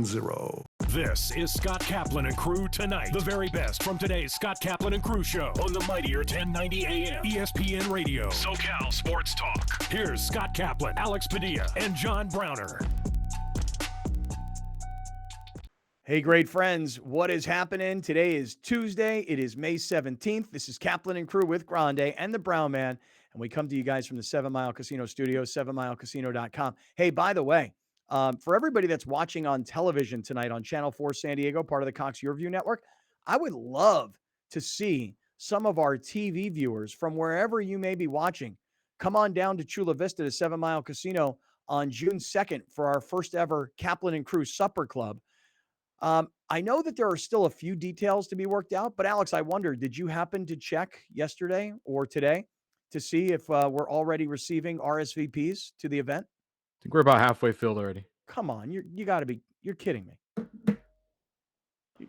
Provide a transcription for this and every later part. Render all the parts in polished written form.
0. This is Scott Kaplan and Crew Tonight. The very best from today's Scott Kaplan and Crew show on the mightier 1090 AM ESPN Radio. SoCal Sports Talk. Here's Scott Kaplan, Alex Padilla, and John Browner. Hey, great friends. What is happening? Today is Tuesday. It is May 17th. This is Kaplan and Crew with Grande and the Brown Man. And we come to you guys from the 7 Mile Casino Studios, 7milecasino.com. Hey, by the way, for everybody that's watching on television tonight on Channel 4 San Diego, part of the Cox Yourview Network, I would love to see some of our TV viewers from wherever you may be watching come on down to Chula Vista to 7 Mile Casino on June 2nd for our first ever Kaplan and Crew Supper Club. I know that there are still a few details to be worked out, but Alex, I wonder, did you happen to check yesterday or today to see if we're already receiving RSVPs to the event? I think we're about halfway filled already. Come on, you got to be, you're kidding me.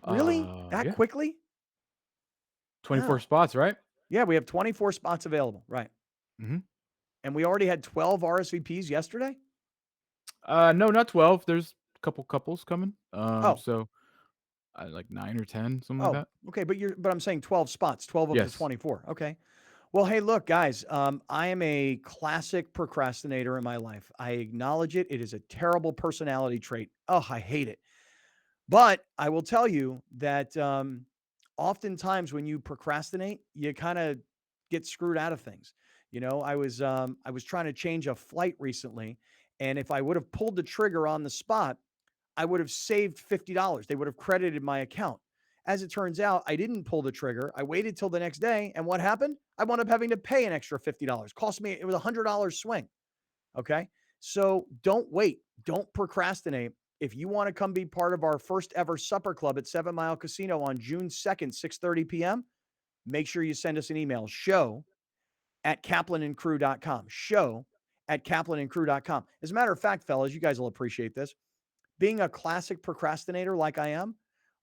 Really? That quickly? 24 spots, right? Yeah, we have 24 spots available, right? Mm-hmm. And we already had 12 RSVPs yesterday? No, not 12. There's a couple couples coming. Oh. So like 9 or 10, something like that. Okay, but I'm saying 12 spots, 12 of Yes. the 24. Okay. Well, hey, look, guys, I am a classic procrastinator in my life. I acknowledge it. It is a terrible personality trait. Oh, I hate it. But I will tell you that oftentimes when you procrastinate, you kind of get screwed out of things. You know, I was trying to change a flight recently, and if I would have pulled the trigger on the spot, I would have saved $50. They would have credited my account. As it turns out, I didn't pull the trigger. I waited till the next day. And what happened? I wound up having to pay an extra $50. Cost me, it was a $100 swing. Okay. So don't wait. Don't procrastinate. If you want to come be part of our first ever supper club at 7 Mile Casino on June 2nd, 6:30 p.m., make sure you send us an email, show@kaplanandcrew.com. Show@kaplanandcrew.com. As a matter of fact, fellas, you guys will appreciate this. Being a classic procrastinator like I am,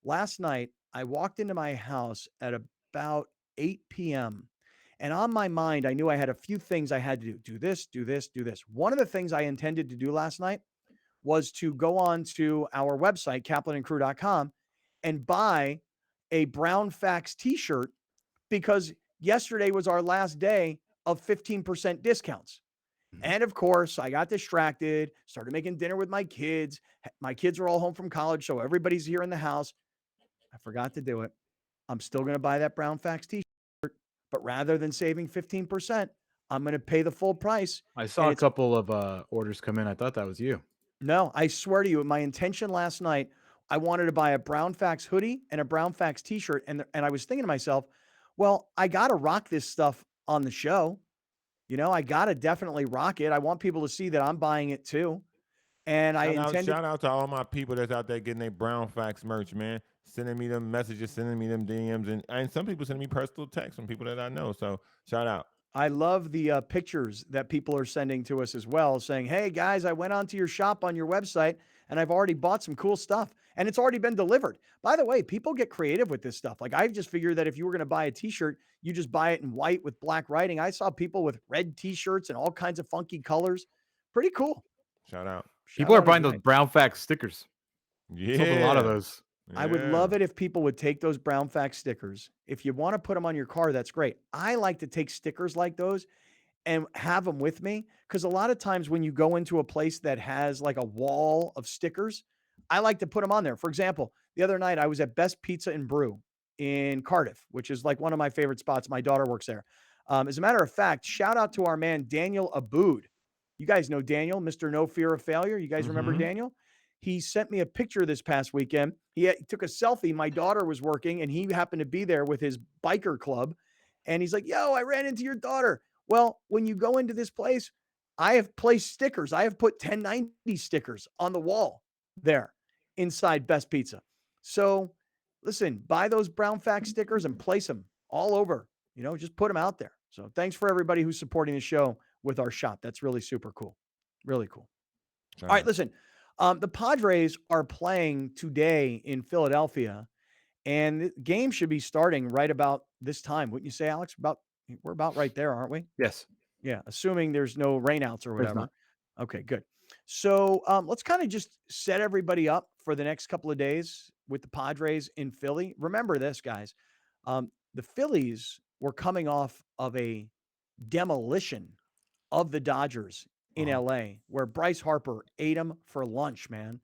last night I walked into my house at about 8 p.m. And on my mind, I knew I had a few things I had to do. Do this, do this, do this. One of the things I intended to do last night was to go on to our website, kaplanandcrew.com, and buy a Brown Facts t-shirt because yesterday was our last day of 15% discounts. And of course, I got distracted, started making dinner with my kids. My kids are all home from college, so everybody's here in the house. I forgot to do it. I'm still going to buy that Brown Facts t-shirt, but rather than saving 15%, I'm going to pay the full price. I saw a couple of orders come in. I thought that was you. No, I swear to you, my intention last night, I wanted to buy a Brown Facts hoodie and a Brown Facts t-shirt. And I was thinking to myself, well, I got to rock this stuff on the show. You know, I got to definitely rock it. I want people to see that I'm buying it too. And shout out to all my people that's out there getting their Brown Facts merch, man. Sending me them messages, sending me them DMs, and some people sending me personal texts from people that I know. So shout out. I love the pictures that people are sending to us as well, saying, hey, guys, I went onto your shop on your website, and I've already bought some cool stuff, and it's already been delivered. By the way, people get creative with this stuff. Like, I just figured that if you were going to buy a T-shirt, you just buy it in white with black writing. I saw people with red T-shirts and all kinds of funky colors. Pretty cool. Shout out. People are buying those Brown Facts stickers. Yeah. Sold a lot of those. Yeah. I would love it if people would take those Brown Facts stickers. If you want to put them on your car, that's great. I like to take stickers like those and have them with me, because a lot of times when you go into a place that has like a wall of stickers, I like to put them on there. For example, the other night I was at Best Pizza and Brew in Cardiff, which is like one of my favorite spots. My daughter works there. As a matter of fact, shout out to our man, Daniel Aboud. You guys know Daniel, Mr. No Fear of Failure. You guys remember Daniel? He sent me a picture this past weekend. He took a selfie. My daughter was working, and he happened to be there with his biker club. And he's like, yo, I ran into your daughter. Well, when you go into this place, I have placed stickers. I have put 1090 stickers on the wall there inside Best Pizza. So listen, buy those Brown Facts stickers and place them all over. You know, just put them out there. So thanks for everybody who's supporting the show with our shop. That's really super cool. Really cool. All right, listen. The Padres are playing today in Philadelphia, and the game should be starting right about this time. Wouldn't you say, Alex? We're about right there, aren't we? Yes. Yeah, assuming there's no rainouts or whatever. Okay, good. So let's kind of just set everybody up for the next couple of days with the Padres in Philly. Remember this, guys. The Phillies were coming off of a demolition of the Dodgers in LA, where Bryce Harper ate them for lunch, man.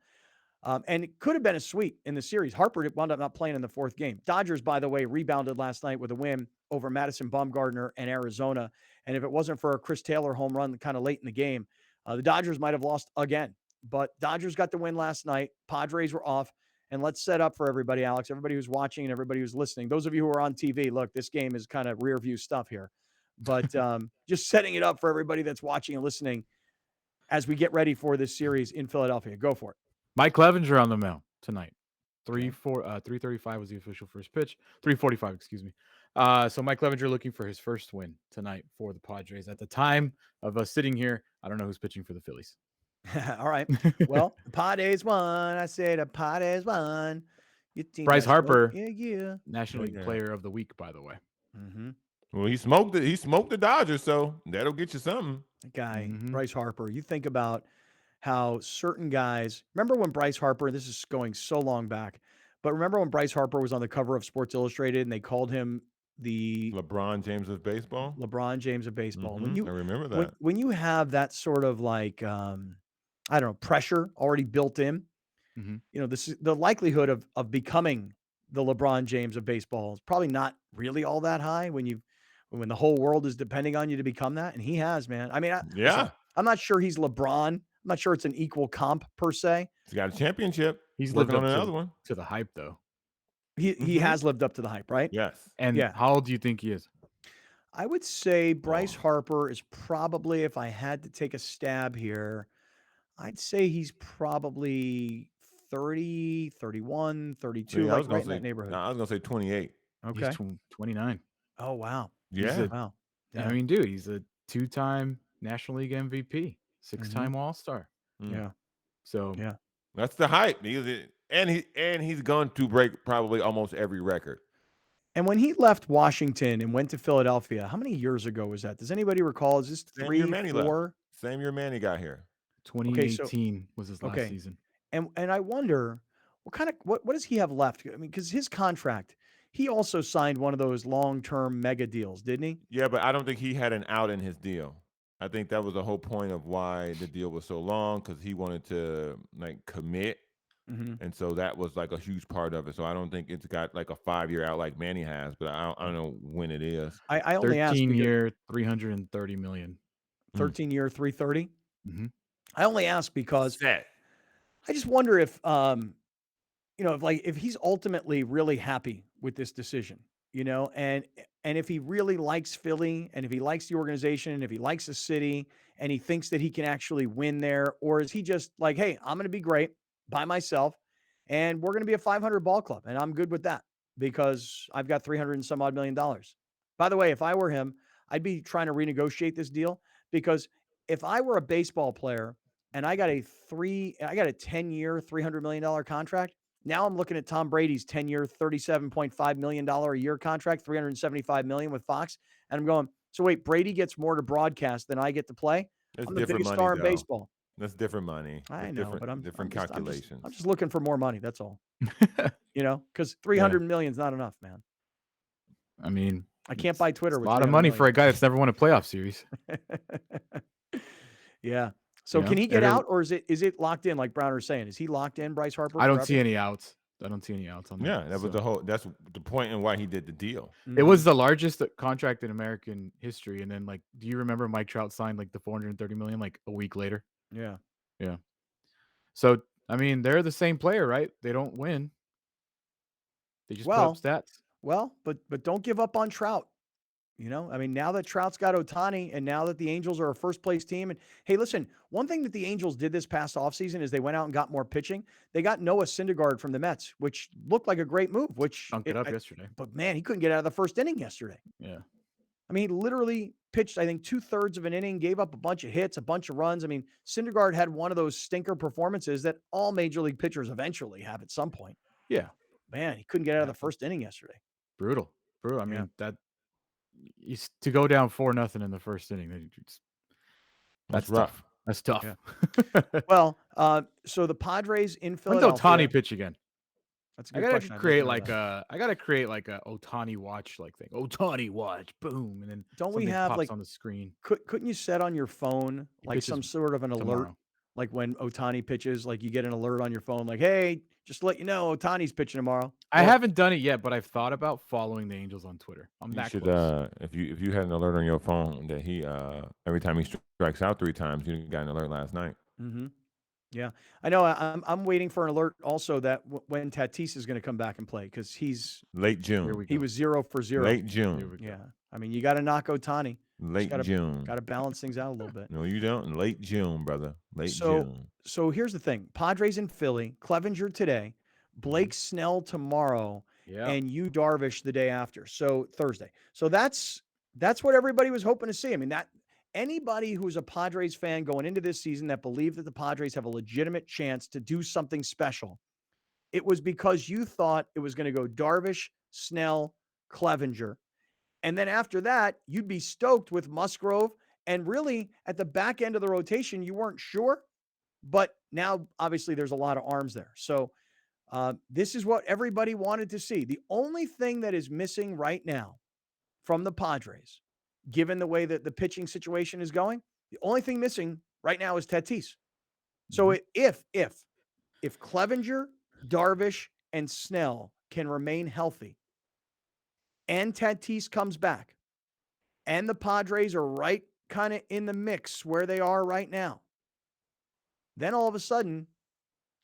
And it could have been a sweep in the series. Harper wound up not playing in the fourth game. Dodgers, by the way, rebounded last night with a win over Madison Bumgarner and Arizona. And if it wasn't for a Chris Taylor home run kind of late in the game, the Dodgers might have lost again. But Dodgers got the win last night. Padres were off. And let's set up for everybody, Alex, everybody who's watching and everybody who's listening. Those of you who are on TV, look, this game is kind of rear view stuff here. But just setting it up for everybody that's watching and listening as we get ready for this series in Philadelphia. Go for it. Mike Clevenger on the mound tonight. 3:35 was the official first pitch. 3:45, excuse me. So Mike Clevenger looking for his first win tonight for the Padres. At the time of us sitting here, I don't know who's pitching for the Phillies. All right. Well, the Padres won. I said the Padres won. Bryce Harper, yeah. National League Player of the Week, by the way. Mm-hmm. Well, he smoked it. He smoked the Dodgers, so that'll get you something. That guy, Bryce Harper. You think about how certain guys. Remember when Bryce Harper? This is going so long back, but remember when Bryce Harper was on the cover of Sports Illustrated and they called him the LeBron James of baseball. LeBron James of baseball. I remember that. When you have that sort of like I don't know, pressure already built in. This is the likelihood of becoming the LeBron James of baseball is probably not really all that high when the whole world is depending on you to become that. And he has, man. I mean, listen, I'm not sure he's LeBron. I'm not sure it's an equal comp per se. He's got a championship. He's working lived on up another one to the hype, though. He has lived up to the hype, right? Yes. And how old do you think he is? I would say Bryce Harper is probably, if I had to take a stab here, I'd say he's probably 30, 31, 32, like right in that neighborhood. I was going to say 28. Okay. He's 29. Oh, wow. Yeah. Wow. Yeah. I mean, dude, he's a 2-time National League MVP, 6-time All-Star. Yeah. So yeah, that's the hype. He's going to break probably almost every record. And when he left Washington and went to Philadelphia, how many years ago was that? Does anybody recall? Is this 3, 4? Same year Manny got here. 2018 was his last season. And I wonder what does he have left? I mean, because his contract, he also signed one of those long-term mega deals, didn't he? Yeah, but I don't think he had an out in his deal. I think that was the whole point of why the deal was so long, because he wanted to like commit. And so that was like a huge part of it. So I don't think it's got like a 5-year out like Manny has, but I don't know when it is. I only asked 13-year, $330 million. 13-year, 330. I only ask because I just wonder if if he's ultimately really happy with this decision, and if he really likes Philly, and if he likes the organization, and if he likes the city, and he thinks that he can actually win there, or is he just like, hey, I'm going to be great by myself, and we're going to be a 500 ball club, and I'm good with that because I've got $300 and some odd million. By the way, if I were him, I'd be trying to renegotiate this deal, because if I were a baseball player and I got a 10-year, $300 million contract, now I'm looking at Tom Brady's 10-year, $37.5 million a year contract, $375 million with Fox, and I'm going, so wait, Brady gets more to broadcast than I get to play? I'm the biggest star in baseball. That's different money. I know, but I'm different calculations. I'm just looking for more money. That's all. Because $300 million is not enough, man. I mean, I can't buy Twitter with a lot of money for a guy that's never won a playoff series. Yeah. So can he get out, or is it locked in? Like Browner's saying, is he locked in, Bryce Harper? I don't see any outs. On that. Yeah, that was that's the point and why he did the deal. It was the largest contract in American history. And then, like, do you remember Mike Trout signed like the $430 million like a week later? Yeah. Yeah. So I mean, they're the same player, right? They don't win. They just put up stats. Well, but don't give up on Trout. I mean, now that Trout's got Ohtani, and now that the Angels are a first-place team, and hey, listen, one thing that the Angels did this past offseason is they went out and got more pitching. They got Noah Syndergaard from the Mets, which looked like a great move. Dunked it up yesterday. But man, he couldn't get out of the first inning yesterday. Yeah. I mean, he literally pitched, I think, 2/3 of an inning, gave up a bunch of hits, a bunch of runs. I mean, Syndergaard had one of those stinker performances that all major league pitchers eventually have at some point. Yeah. Man, he couldn't get out of the first inning yesterday. Brutal. I mean, to go down 4-0 in the first inning, that's rough. That's tough. Yeah. Well, so the Padres in When's Philadelphia. Ohtani pitch again? That's a I good gotta question. create like a Ohtani watch like thing. Ohtani watch, boom, and then Don't we something have pops like on the screen. couldn't you set on your phone He like some pitches sort of an alert, tomorrow. like when Ohtani pitches, like you get an alert on your phone, like, hey, just to let you know Ohtani's pitching tomorrow. I haven't done it yet, but I've thought about following the Angels on Twitter. I'm You that should, close. if you had an alert on your phone that he every time he strikes out 3 times, you got an alert last night. Mm-hmm. Yeah, I know. I'm waiting for an alert also that when Tatis is going to come back and play because Late Here June. we he go. was 0 for 0. Late Here June. we go. Yeah, I mean you got to knock Ohtani. Late June. Got to balance things out a little bit. No, you don't. Late June, brother. Late So June. so here's the thing: Padres in Philly, Clevenger today, Blake Snell tomorrow, Yeah. and Yu Darvish the day after. So Thursday. So that's what everybody was hoping to see. I mean, that anybody who's a Padres fan going into this season that believed that the Padres have a legitimate chance to do something special, it was because you thought it was going to go Darvish, Snell, Clevenger. And then after that, you'd be stoked with Musgrove. And really, at the back end of the rotation, you weren't sure. But now, obviously, there's a lot of arms there. So this is what everybody wanted to see. The only thing that is missing right now from the Padres, given the way that the pitching situation is going, the only thing missing right now is Tatis. So if Clevenger, Darvish, and Snell can remain healthy, and Tatis comes back, and the Padres are right kind of in the mix where they are right now, then all of a sudden,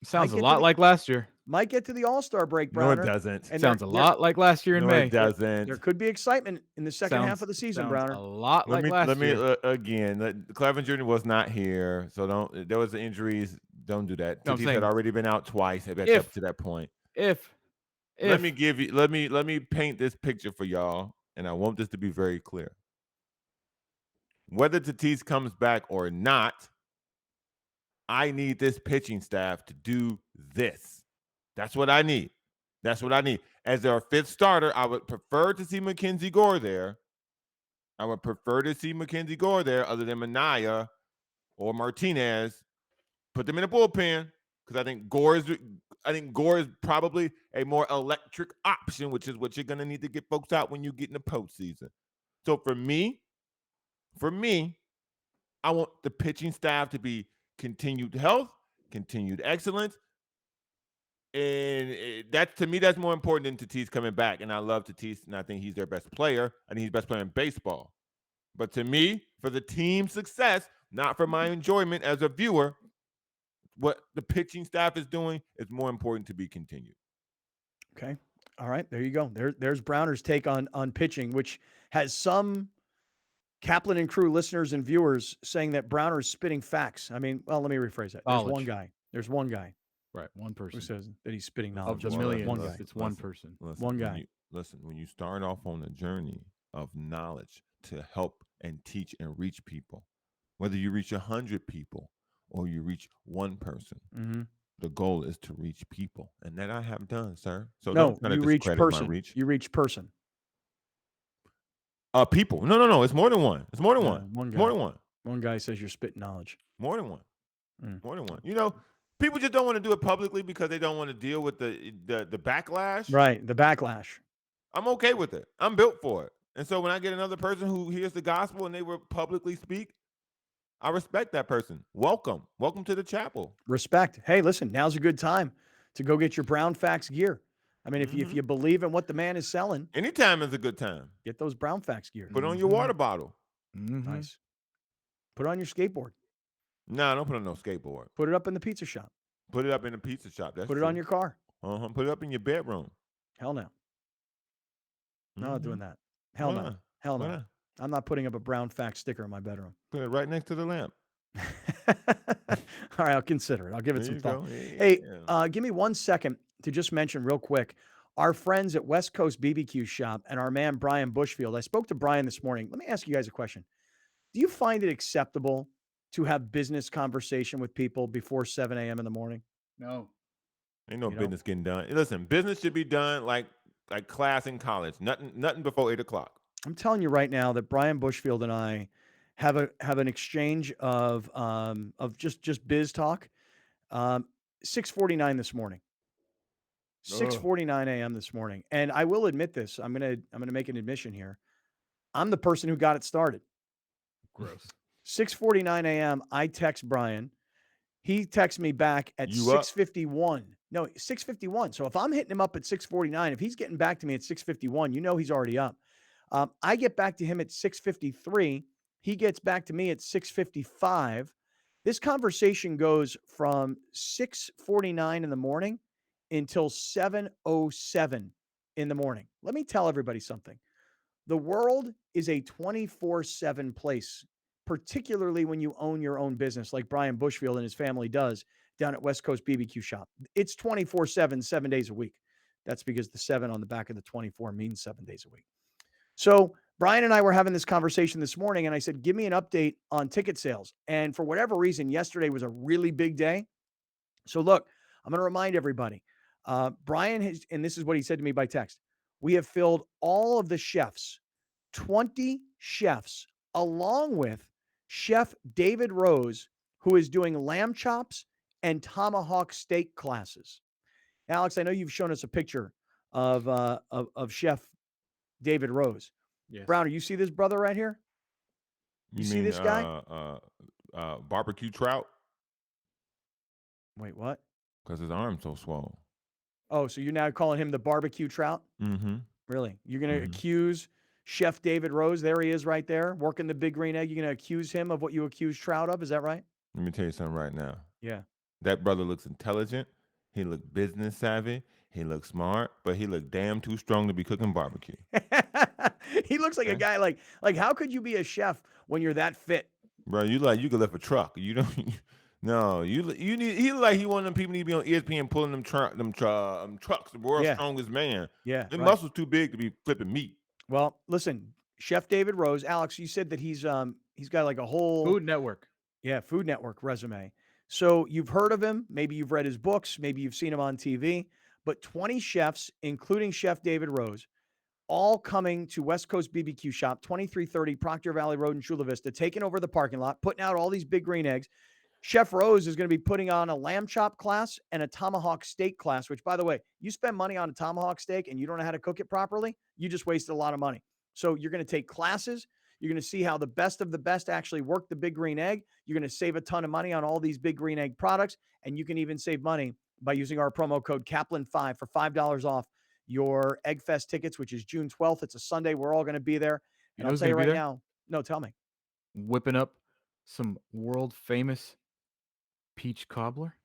Sounds a get to lot the- like last year. might get to the All-Star break, No, it Browner. doesn't. And Sounds a lot like last year in No, May. it doesn't. There could be excitement in the second half of the season, sounds Browner. a lot like last let me year. again. Clevenger was not here, so don't. There was the injuries. Don't do that. No, I'm Tatis saying had already been out twice. Up to that point. If Let me give you. Let me paint this picture for y'all, and I want this to be very clear. Whether Tatis comes back or not, I need this pitching staff to do this. That's what I need. That's what I need. As their 5th starter, I would prefer to see Mackenzie Gore there. I would prefer to see Mackenzie Gore there other than Minaya or Martinez. Put them in a bullpen because I think Gore is probably a more electric option, which is what you're going to need to get folks out when you get in the postseason. So for me, I want the pitching staff to be continued health, continued excellence. And to me, that's more important than Tatis coming back. And I love Tatis, and I think he's their best player. I think he's the best player in baseball. But to me, for the team's success, not for my enjoyment as a viewer, what the pitching staff is doing is more important to be continued. Okay. All right. There you go. There's Browner's take on pitching, which has some Kaplan and Crew listeners and viewers saying that Browner is spitting facts. I mean, well, let me rephrase that. There's one guy. Right, one person who says that he's spitting of knowledge. the millions. One guy. It's one person. One guy. When you start off on a journey of knowledge to help and teach and reach people, whether you reach 100 people or you reach one person, the goal is to reach people, and that I have done, sir. So no, don't you reach person. My reach. You reach person. People. No. It's more than one. It's more than one. One guy. More than one. One guy says you're spitting knowledge. More than one. More than one. You know, people just don't want to do it publicly because they don't want to deal with the backlash. Right, the backlash. I'm okay with it. I'm built for it. And so when I get another person who hears the gospel and they will publicly speak, I respect that person. Welcome to the chapel. Respect. Hey, listen, now's a good time to go get your Brown Facts gear. I mean, if you believe in what the man is selling, anytime is a good time. Get those Brown Facts gear. Put on your water bottle. Nice. Put it on your skateboard. No, don't put it on no skateboard. Put it up in the pizza shop. Put it up in the pizza shop. That's Put it true. on your car. Put it up in your bedroom. Hell no. I'm not doing that. Hell no. Hell no. I'm not putting up a Brown Fact sticker in my bedroom. Put it right next to the lamp. All right, I'll consider it. I'll give it some thought. Hey, give me 1 second to just mention real quick our friends at West Coast BBQ Shop and our man Brian Bushfield. I spoke to Brian this morning. Let me ask you guys a question. Do you find it acceptable to have business conversation with people before 7 a.m. in the morning? No. Ain't no business getting done. Listen, business should be done like class in college. Nothing before 8 o'clock. I'm telling you right now that Brian Bushfield and I have an exchange of just biz talk. 6:49 this morning. Ugh. 6:49 a.m. this morning. And I will admit this. I'm gonna make an admission here. I'm the person who got it started. Gross. 6:49 a.m. I text Brian. He texts me back at You up? 6:51. No, 6:51. So if I'm hitting him up at 6:49, if he's getting back to me at 6:51, he's already up. I get back to him at 6:53. He gets back to me at 6:55. This conversation goes from 6:49 in the morning until 7:07 in the morning. Let me tell everybody something. The world is a 24/7 place, particularly when you own your own business like Brian Bushfield and his family does down at West Coast BBQ Shop. It's 24/7, 7 days a week. That's because the 7 on the back of the 24 means 7 days a week. So Brian and I were having this conversation this morning, and I said, give me an update on ticket sales. And for whatever reason, yesterday was a really big day. So look, I'm going to remind everybody. Brian has, and this is what he said to me by text. We have filled all of the chefs, 20 chefs, along with Chef David Rose, who is doing lamb chops and tomahawk steak classes. Alex, I know you've shown us a picture of Chef David Rose. Yes. Browner, you see this brother right here? You see this guy? Barbecue trout? Wait, what? Because his arm's so swollen. Oh, so you're now calling him the barbecue trout? Mm-hmm. Really? You're going to accuse Chef David Rose? There he is right there, working the big green egg. You're going to accuse him of what you accused Trout of? Is that right? Let me tell you something right now. Yeah. That brother looks intelligent. He looked business savvy. He looked smart, but he looked damn too strong to be cooking barbecue. He looks like a guy like how could you be a chef when you're that fit? Bro, you could lift a truck. You don't. No, you need. He look like he one of them people need to be on ESPN pulling them trucks. The world's strongest man. Yeah, his muscles too big to be flipping meat. Well, listen, Chef David Rose. Alex, you said that he's got like a whole Food Network. Yeah, Food Network resume. So you've heard of him. Maybe you've read his books. Maybe you've seen him on TV. But 20 chefs, including Chef David Rose, all coming to West Coast BBQ Shop, 2330 Proctor Valley Road in Chula Vista, taking over the parking lot, putting out all these big green eggs. Chef Rose is going to be putting on a lamb chop class and a tomahawk steak class, which, by the way, you spend money on a tomahawk steak and you don't know how to cook it properly, you just wasted a lot of money. So you're going to take classes. You're going to see how the best of the best actually work the big green egg. You're going to save a ton of money on all these big green egg products. And you can even save money by using our promo code Kaplan5 for $5 off your Egg Fest tickets, which is June 12th. It's a Sunday. We're all going to be there. And I'll tell you right now. No, tell me. Whipping up some world famous peach cobbler.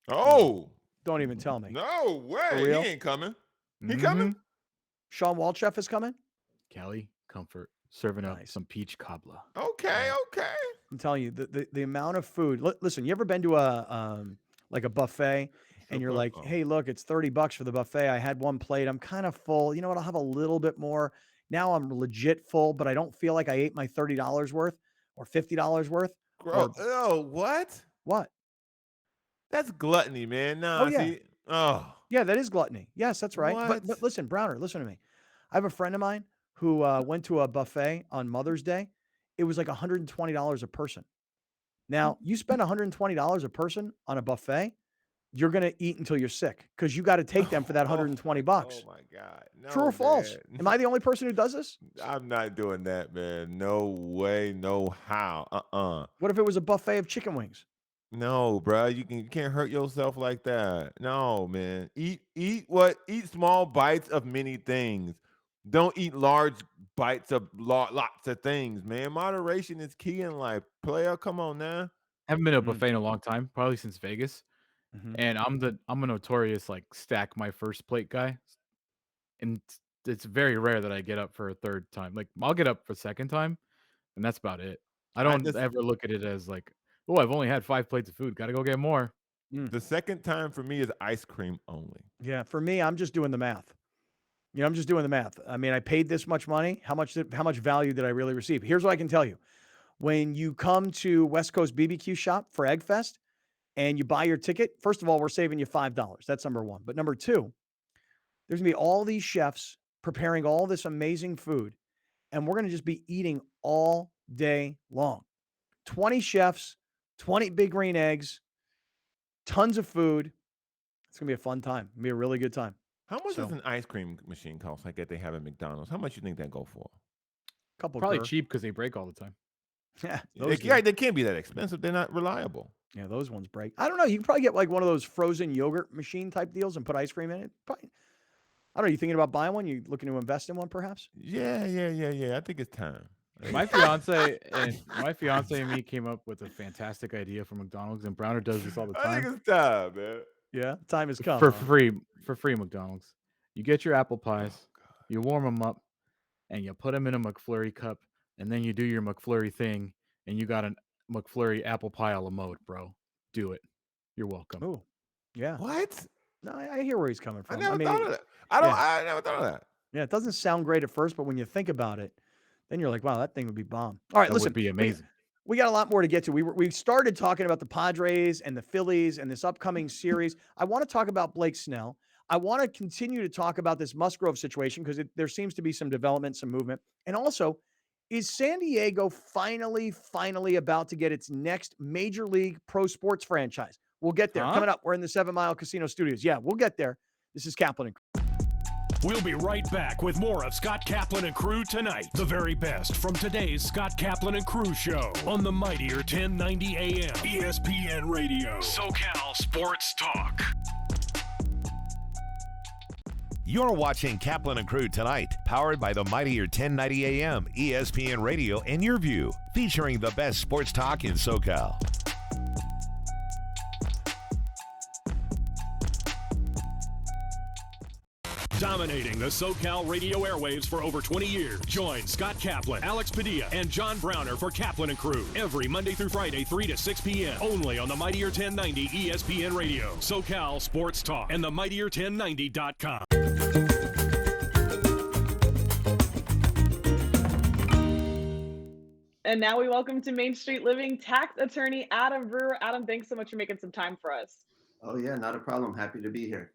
Oh. Don't even tell me. No way. He ain't coming. He coming? Sean Walchef is coming? Cali Comfort serving up some peach cobbler. Okay. I'm telling you, the amount of food. Listen, you ever been to a buffet and you're like, hey, look, it's $30 for the buffet. I had one plate. I'm kind of full. You know what? I'll have a little bit more. Now I'm legit full, but I don't feel like I ate my $30 worth or $50 worth. What? What? That's gluttony, man. Nah, yeah, that is gluttony. Yes, that's right. But listen, Browner, listen to me. I have a friend of mine who went to a buffet on Mother's Day. It was like $120 a person. Now, you spend $120 a person on a buffet, you're going to eat until you're sick because you got to take them for that $120. Oh, my God. No, True or false? Man. Am I the only person who does this? I'm not doing that, man. No way, no how. What if it was a buffet of chicken wings? No, bro. You can't hurt yourself like that. No, man. Eat small bites of many things. Don't eat large bites of lots of things, man. Moderation is key in life. Player, come on now. Haven't been to a buffet in a long time, probably since Vegas. And I'm a notorious like stack my first plate guy. And it's very rare that I get up for a third time. Like I'll get up for a second time, and that's about it. I don't ever look at it as like, oh, I've only had 5 plates of food. Got to go get more. The second time for me is ice cream only. Yeah, for me, I'm just doing the math. I'm just doing the math. I mean, I paid this much money. How much value did I really receive? Here's what I can tell you. When you come to West Coast BBQ Shop for Egg Fest and you buy your ticket, first of all, we're saving you $5. That's number one. But number two, there's going to be all these chefs preparing all this amazing food, and we're going to just be eating all day long. 20 chefs, 20 big green eggs, tons of food. It's going to be a fun time. It'll be a really good time. How much does an ice cream machine cost like that they have at McDonald's? How much you think that go for? Couple Probably Gur. cheap because they break all the time. Yeah, they can't be that expensive. They're not reliable. Yeah, those ones break. I don't know. You can probably get like one of those frozen yogurt machine type deals and put ice cream in it. Probably, I don't know. You thinking about buying one? You looking to invest in one, perhaps? Yeah. I think it's time. My fiance and me came up with a fantastic idea for McDonald's, and Browner does this all the time. I think it's time, man. Yeah, time has come. For free McDonald's. You get your apple pies, you warm them up, and you put them in a McFlurry cup, and then you do your McFlurry thing, and you got a McFlurry apple pie a la mode, bro. Do it. You're welcome. Oh, yeah. What? No, I hear where he's coming from. I never thought of that. I never thought of that. Yeah, it doesn't sound great at first, but when you think about it, then you're like, wow, that thing would be bomb. All right, That listen. would be amazing. We got a lot more to get to. We started talking about the Padres and the Phillies and this upcoming series. I want to talk about Blake Snell. I want to continue to talk about this Musgrove situation because there seems to be some development, some movement. And also, is San Diego finally about to get its next major league pro sports franchise? We'll get there. Coming up, we're in the 7 Mile Casino Studios. Yeah, we'll get there. This is Kaplan and Crew. We'll be right back with more of Scott Kaplan and Crew tonight. The very best from today's Scott Kaplan and Crew show on the mightier 1090 AM ESPN Radio. SoCal Sports Talk. You're watching Kaplan and Crew tonight, powered by the mightier 1090 AM ESPN Radio and Your View, featuring the best sports talk in SoCal. Dominating the SoCal radio airwaves for over 20 years. Join Scott Kaplan, Alex Padilla, and John Browner for Kaplan and Crew every Monday through Friday, 3 to 6 p.m. Only on the mightier 1090 ESPN Radio, SoCal Sports Talk, and the mightier1090.com. And now we welcome to Main Street Living tax attorney Adam Brewer. Adam, thanks so much for making some time for us. Oh yeah, not a problem. Happy to be here.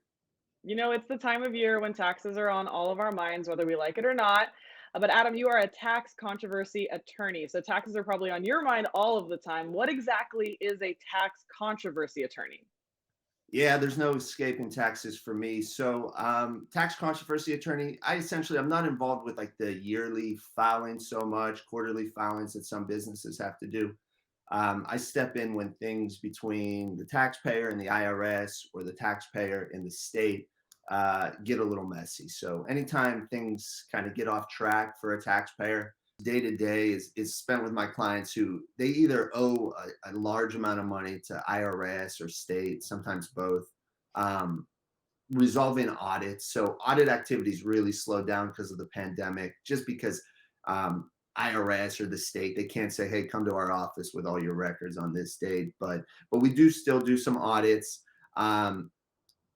You know, it's the time of year when taxes are on all of our minds, whether we like it or not. But Adam, you are a tax controversy attorney. So taxes are probably on your mind all of the time. What exactly is a tax controversy attorney? Yeah, there's no escaping taxes for me. So tax controversy attorney, I'm not involved with like the yearly filing so much, quarterly filings that some businesses have to do. I step in when things between the taxpayer and the IRS or the taxpayer and the state get a little messy. So anytime things kind of get off track for a taxpayer, day to day is spent with my clients who they either owe a large amount of money to IRS or state, sometimes both, resolving audits. So audit activities really slowed down because of the pandemic, just because IRS or the state, they can't say, hey, come to our office with all your records on this date. But we do still do some audits.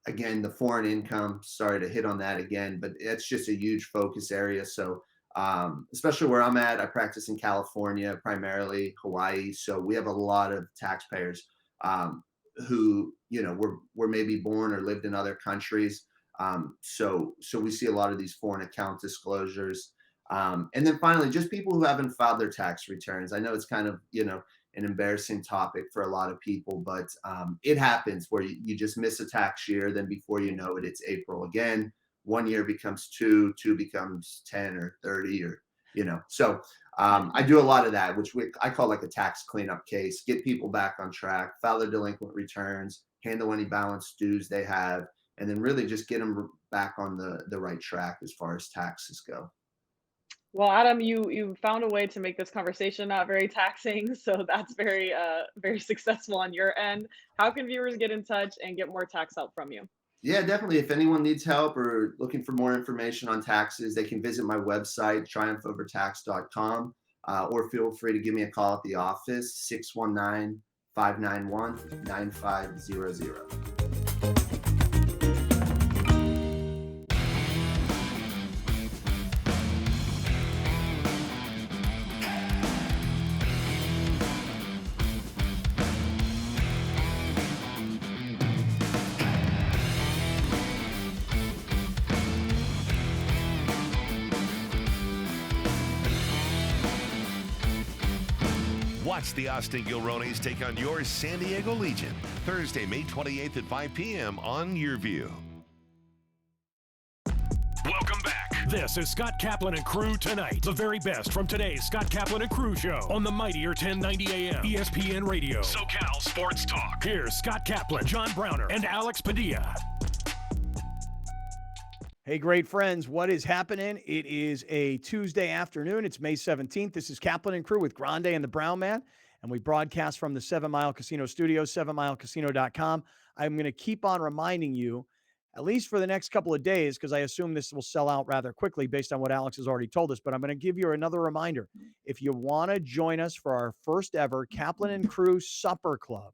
Again, the foreign income, sorry to hit on that again, but it's just a huge focus area. So especially where I'm at, I practice in California, primarily Hawaii. So we have a lot of taxpayers who, were maybe born or lived in other countries. So we see a lot of these foreign account disclosures. And then finally, just people who haven't filed their tax returns. I know it's kind of, an embarrassing topic for a lot of people, but it happens where you just miss a tax year. Then before you know it, it's April again. 1 year becomes 2 becomes 10 or 30 or, So I do a lot of that, which I call like a tax cleanup case, get people back on track, file their delinquent returns, handle any balance dues they have, and then really just get them back on the right track as far as taxes go. Well, Adam, you found a way to make this conversation not very taxing, so that's very very successful on your end. How can viewers get in touch and get more tax help from you? Yeah, definitely. If anyone needs help or looking for more information on taxes, they can visit my website, triumphovertax.com, or feel free to give me a call at the office, 619-591-9500. Watch the Austin Gilronis take on your San Diego Legion Thursday, May 28th at 5 p.m. on YourView. Welcome back. This is Scott Kaplan and Crew Tonight. The very best from today's Scott Kaplan and Crew show on the mightier 1090 AM ESPN Radio. SoCal Sports Talk. Here's Scott Kaplan, John Browner, and Alex Padilla. Hey, great friends, what is happening? It is a Tuesday afternoon. It's May 17th. This is Kaplan and Crew with Grande and the Brown Man, and we broadcast from the 7 Mile Casino Studios, 7milecasino.com. I'm going to keep on reminding you, at least for the next couple of days, because I assume this will sell out rather quickly based on what Alex has already told us, but I'm going to give you another reminder. If you want to join us for our first ever Kaplan and Crew Supper Club,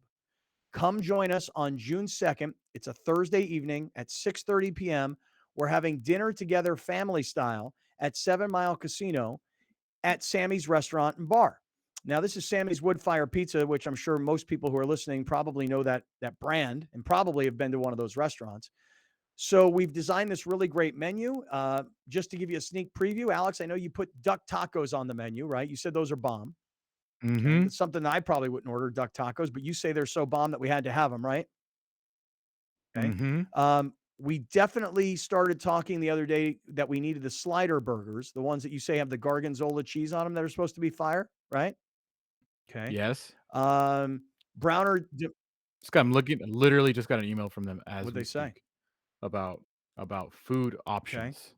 come join us on June 2nd. It's a Thursday evening at 6:30 p.m. We're having dinner together family style at 7 Mile Casino at Sammy's Restaurant and Bar. Now, this is Sammy's Wood Fire Pizza, which I'm sure most people who are listening probably know that brand and probably have been to one of those restaurants. So we've designed this really great menu. Just to give you a sneak preview, Alex, I know you put duck tacos on the menu, right? You said those are bomb. Mm-hmm. It's something that I probably wouldn't order, duck tacos, but you say they're so bomb that we had to have them, right? Okay. Mm-hmm. We definitely started talking the other day that we needed the slider burgers, the ones that you say have the Gorgonzola cheese on them that are supposed to be fire, right? Okay. Yes. Browner, I'm literally just got an email from them as what'd they say about food options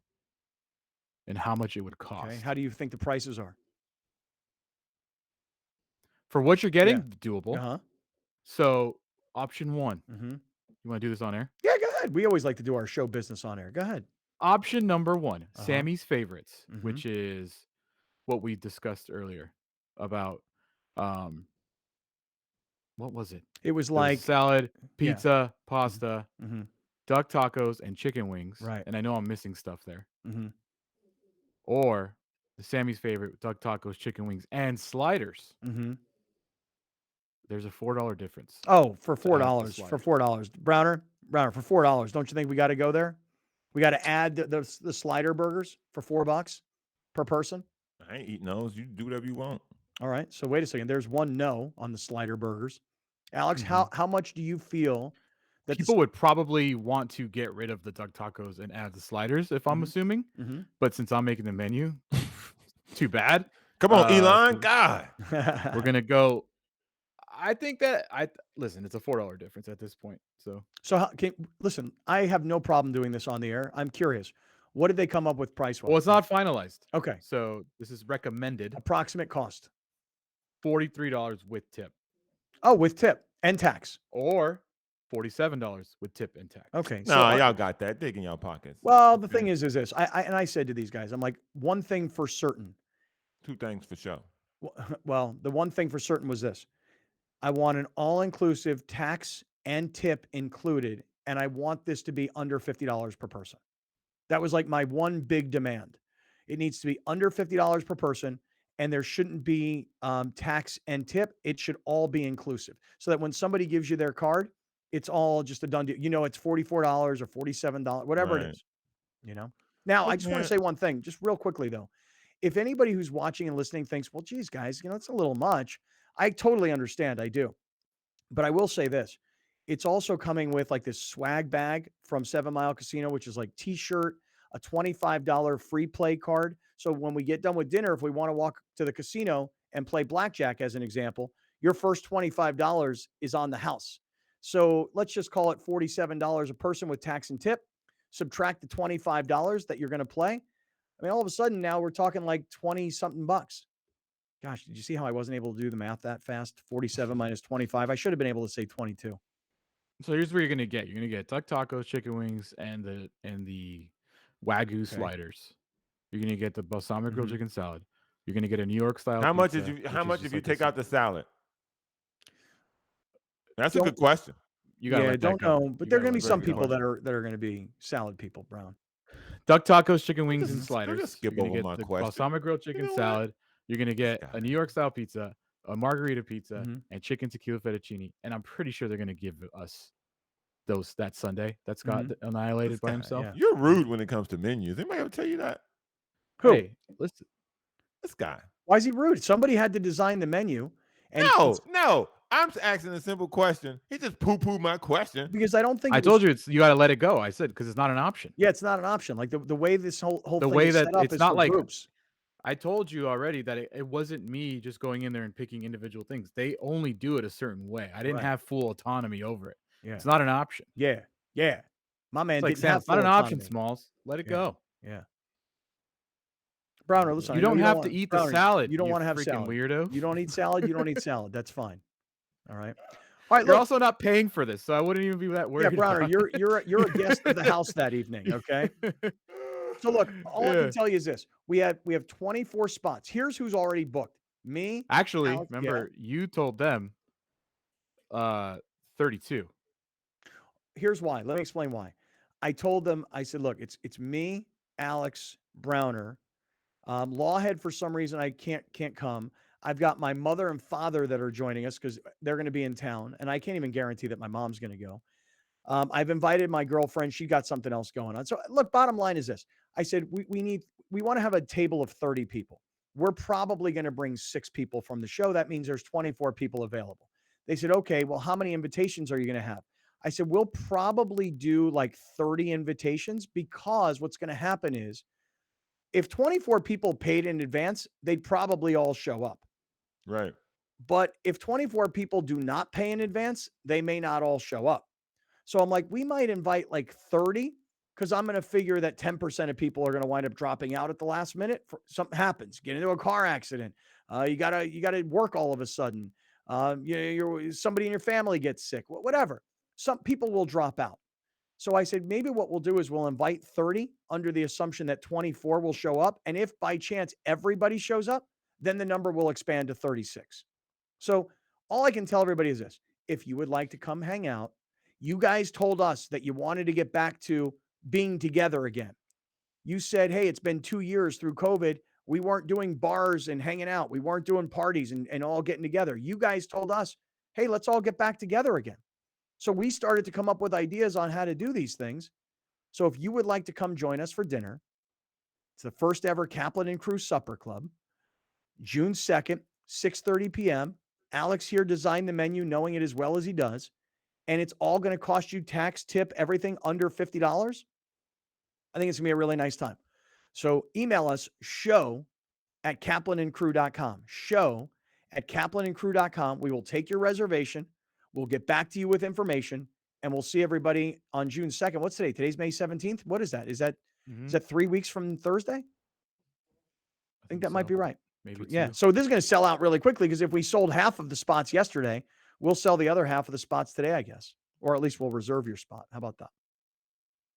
and how much it would cost. Okay. How do you think the prices are? For what you're getting, doable. Uh-huh. So option one, Mm-hmm. you want to do this on air? Yeah, go ahead. We always like to do our show business on air. Go ahead. Option number one, Uh-huh. Sammy's favorites, Mhm. which is what we discussed earlier about what was it? It was There like was salad, pizza, pasta, Mhm. duck tacos, and chicken wings. Right. And I know I'm missing stuff there. Mm-hmm. Or the Sammy's favorite duck tacos, chicken wings, and sliders. Mm-hmm. There's a $4 difference. Oh, for to add the $4. For sliders. $4. Browner, for $4. Don't you think we got to go there? We got to add the slider burgers for $4 per person. I ain't eating those. You do whatever you want. All right. So wait a second. There's one no on the slider burgers. Alex, Mhm. how much do you feel that People would probably want to get rid of the duck tacos and add the sliders, if I'm Mhm. assuming. Mhm. But since I'm making the menu, too bad. Come on, Elon. so God. We're gonna go. I think that listen. It's a $4 difference at this point. So So listen, I have no problem doing this on the air. I'm curious. What did they come up with price-wise? well, it's not finalized. Okay. So this is recommended. Approximate cost. $43 with tip, Oh, with tip and tax. or $47 with tip and tax. Okay. Nah, y'all got that. Dig in y'all pockets. Well, the thing is this. I said to these guys, I'm like, one thing for certain. Two things for sure. Well, the one thing for certain was this. I want an all-inclusive tax and tip included, and I want this to be under $50 per person. That was like my one big demand. It needs to be under $50 per person, and there shouldn't be tax and tip. It should all be inclusive, so that when somebody gives you their card, it's all just a done deal. You know, it's $44 or $47, whatever it Right. is. You know. Now, I just want to say one thing, just real quickly though. If anybody who's watching and listening thinks, well, geez, guys, it's a little much. I totally understand. I do. But I will say this. It's also coming with like this swag bag from 7 Mile Casino, which is like t-shirt, a $25 free play card. So when we get done with dinner, if we want to walk to the casino and play blackjack as an example, your first $25 is on the house. So let's just call it $47 a person with tax and tip. Subtract the $25 that you're going to play. I mean, all of a sudden now we're talking like 20 something bucks. Gosh, did you see how I wasn't able to do the math that fast? 47 minus 25. I should have been able to say 22. So here's what you're gonna get. You're gonna get duck tacos, chicken wings, and the Wagyu sliders. You're gonna get the balsamic grilled chicken salad. You're gonna get a New York style. How much pizza, if you like take out the salad? That's a good question. You gotta let that don't go. know, but You there are gotta going to be let some that go. people that are going to be salad people, Brown. Duck tacos, chicken wings, and just sliders. skip You're gonna over get my the question. balsamic grilled chicken know what? salad. You're gonna get Got a it. New York style pizza, a margarita pizza, Mhm. and chicken tequila fettuccine. And I'm pretty sure they're gonna give us that Sunday that Scott annihilated This by guy, himself. yeah. You're rude when it comes to menus. Anybody ever tell you that? Who? Hey, listen. This guy. Why is he rude? Somebody had to design the menu, And No. I'm just asking a simple question. He just poo-pooed my question. because I don't think I it was, told you you got to let it go. I said because it's not an option. yeah, it's not an option. Like the way this whole The thing way is that set up it's is not for like groups. I told you already that it wasn't me just going in there and picking individual things. They only do it a certain way. I didn't Right. have full autonomy over it. Yeah. It's not an option. Yeah. Yeah. My man It's like didn't Sam, have it's not full an option, autonomy. Smalls. Let it Yeah. go. Yeah. Browner, listen, You I know don't you have don't to want, eat the Browner, salad, you don't you want to have freaking salad. weirdo. You don't eat salad. You don't eat salad. That's fine. All right. All right. You're Look, also not paying for this, so I wouldn't even be that yeah, worried Browner, about you're a guest of the house that evening. Okay. So look, all I Yeah. can tell you is this: we have 24 spots. Here's who's already booked. Me, Actually, Alex. Yeah. remember you told them 32. Here's why. Let me explain why. I told them. I said, look, it's me, Alex, Browner. Lawhead, for some reason, I can't come. I've got my mother and father that are joining us because they're going to be in town, and I can't even guarantee that my mom's going to go. I've invited my girlfriend. She got something else going on. So look, bottom line is this. I said, we want to have a table of 30 people. We're probably going to bring 6 people from the show. That means there's 24 people available. They said, okay, well, how many invitations are you going to have? I said, we'll probably do like 30 invitations because what's going to happen is if 24 people paid in advance, they'd probably all show up. Right. But if 24 people do not pay in advance, they may not all show up. So I'm like, we might invite like 30 because I'm going to figure that 10% of people are going to wind up dropping out at the last minute. Something happens, get into a car accident. You gotta work all of a sudden. Somebody in your family gets sick, whatever. Some people will drop out. So I said, maybe what we'll do is we'll invite 30 under the assumption that 24 will show up. And if by chance everybody shows up, then the number will expand to 36. So all I can tell everybody is this: if you would like to come hang out, you guys told us that you wanted to get back to being together again. You said, hey, it's been 2 years through COVID. We weren't doing bars and hanging out. We weren't doing parties and all getting together. You guys told us, hey, let's all get back together again. So we started to come up with ideas on how to do these things. So if you would like to come join us for dinner, it's the first ever Kaplan and Crew Supper Club, June 2nd, 6:30 p.m. Alex here designed the menu knowing it as well as he does. And it's all going to cost you tax, tip, everything under $50. I think it's going to be a really nice time. So email us show@kaplanandcrew.com. Show@kaplanandcrew.com. We will take your reservation. We'll get back to you with information, and we'll see everybody on June 2nd. What's today? Today's May 17th. What is that? Is that 3 weeks from Thursday? I think that might be right. Maybe Yeah. 2. So this is going to sell out really quickly because if we sold half of the spots yesterday, we'll sell the other half of the spots today, I guess. Or at least we'll reserve your spot. How about that?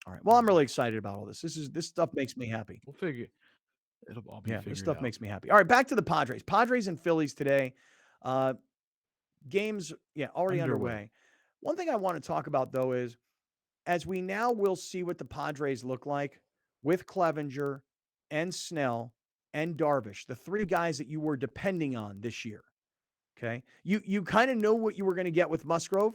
All right. Well, I'm really excited about all this. This stuff makes me happy. We'll figure it'll all be figured This stuff out. makes me happy. All right, back to the Padres. Padres and Phillies today. Games, already underway. One thing I want to talk about, though, is as we now will see what the Padres look like with Clevenger and Snell and Darvish, the 3 guys that you were depending on this year. Okay. You kind of know what you were going to get with Musgrove,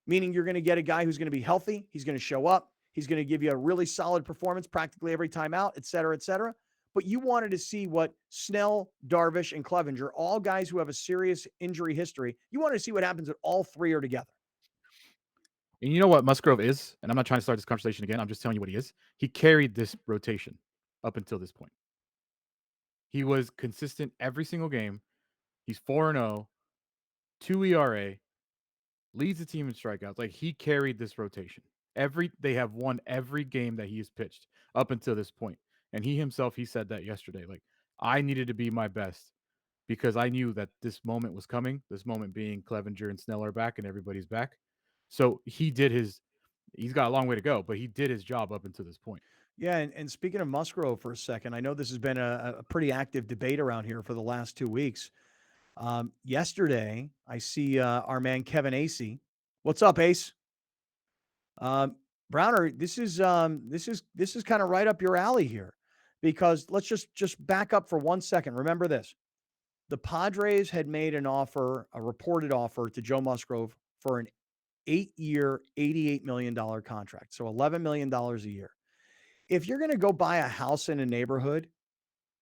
meaning you're going to get a guy who's going to be healthy. He's going to show up. He's going to give you a really solid performance practically every time out, et cetera, et cetera. But you wanted to see what Snell, Darvish, and Clevenger, all guys who have a serious injury history, you wanted to see what happens when all 3 are together. And you know what Musgrove is? And I'm not trying to start this conversation again. I'm just telling you what he is. He carried this rotation up until this point. He was consistent every single game. He's 4-0, 2 ERA, leads the team in strikeouts. Like, he carried this rotation. They have won every game that he has pitched up until this point. And he himself, he said that yesterday. Like, I needed to be my best because I knew that this moment was coming. This moment being Clevenger and Snell are back and everybody's back. So he's got a long way to go, but he did his job up until this point. Yeah, and speaking of Musgrove for a second, I know this has been a pretty active debate around here for the last 2 weeks. Yesterday, I see our man Kevin Acey. What's up, Ace? Browner, this is kind of right up your alley here, because let's just back up for 1 second. Remember this: the Padres had made an offer, a reported offer to Joe Musgrove for an 8-year, $88 million contract, so $11 million a year. If you're going to go buy a house in a neighborhood,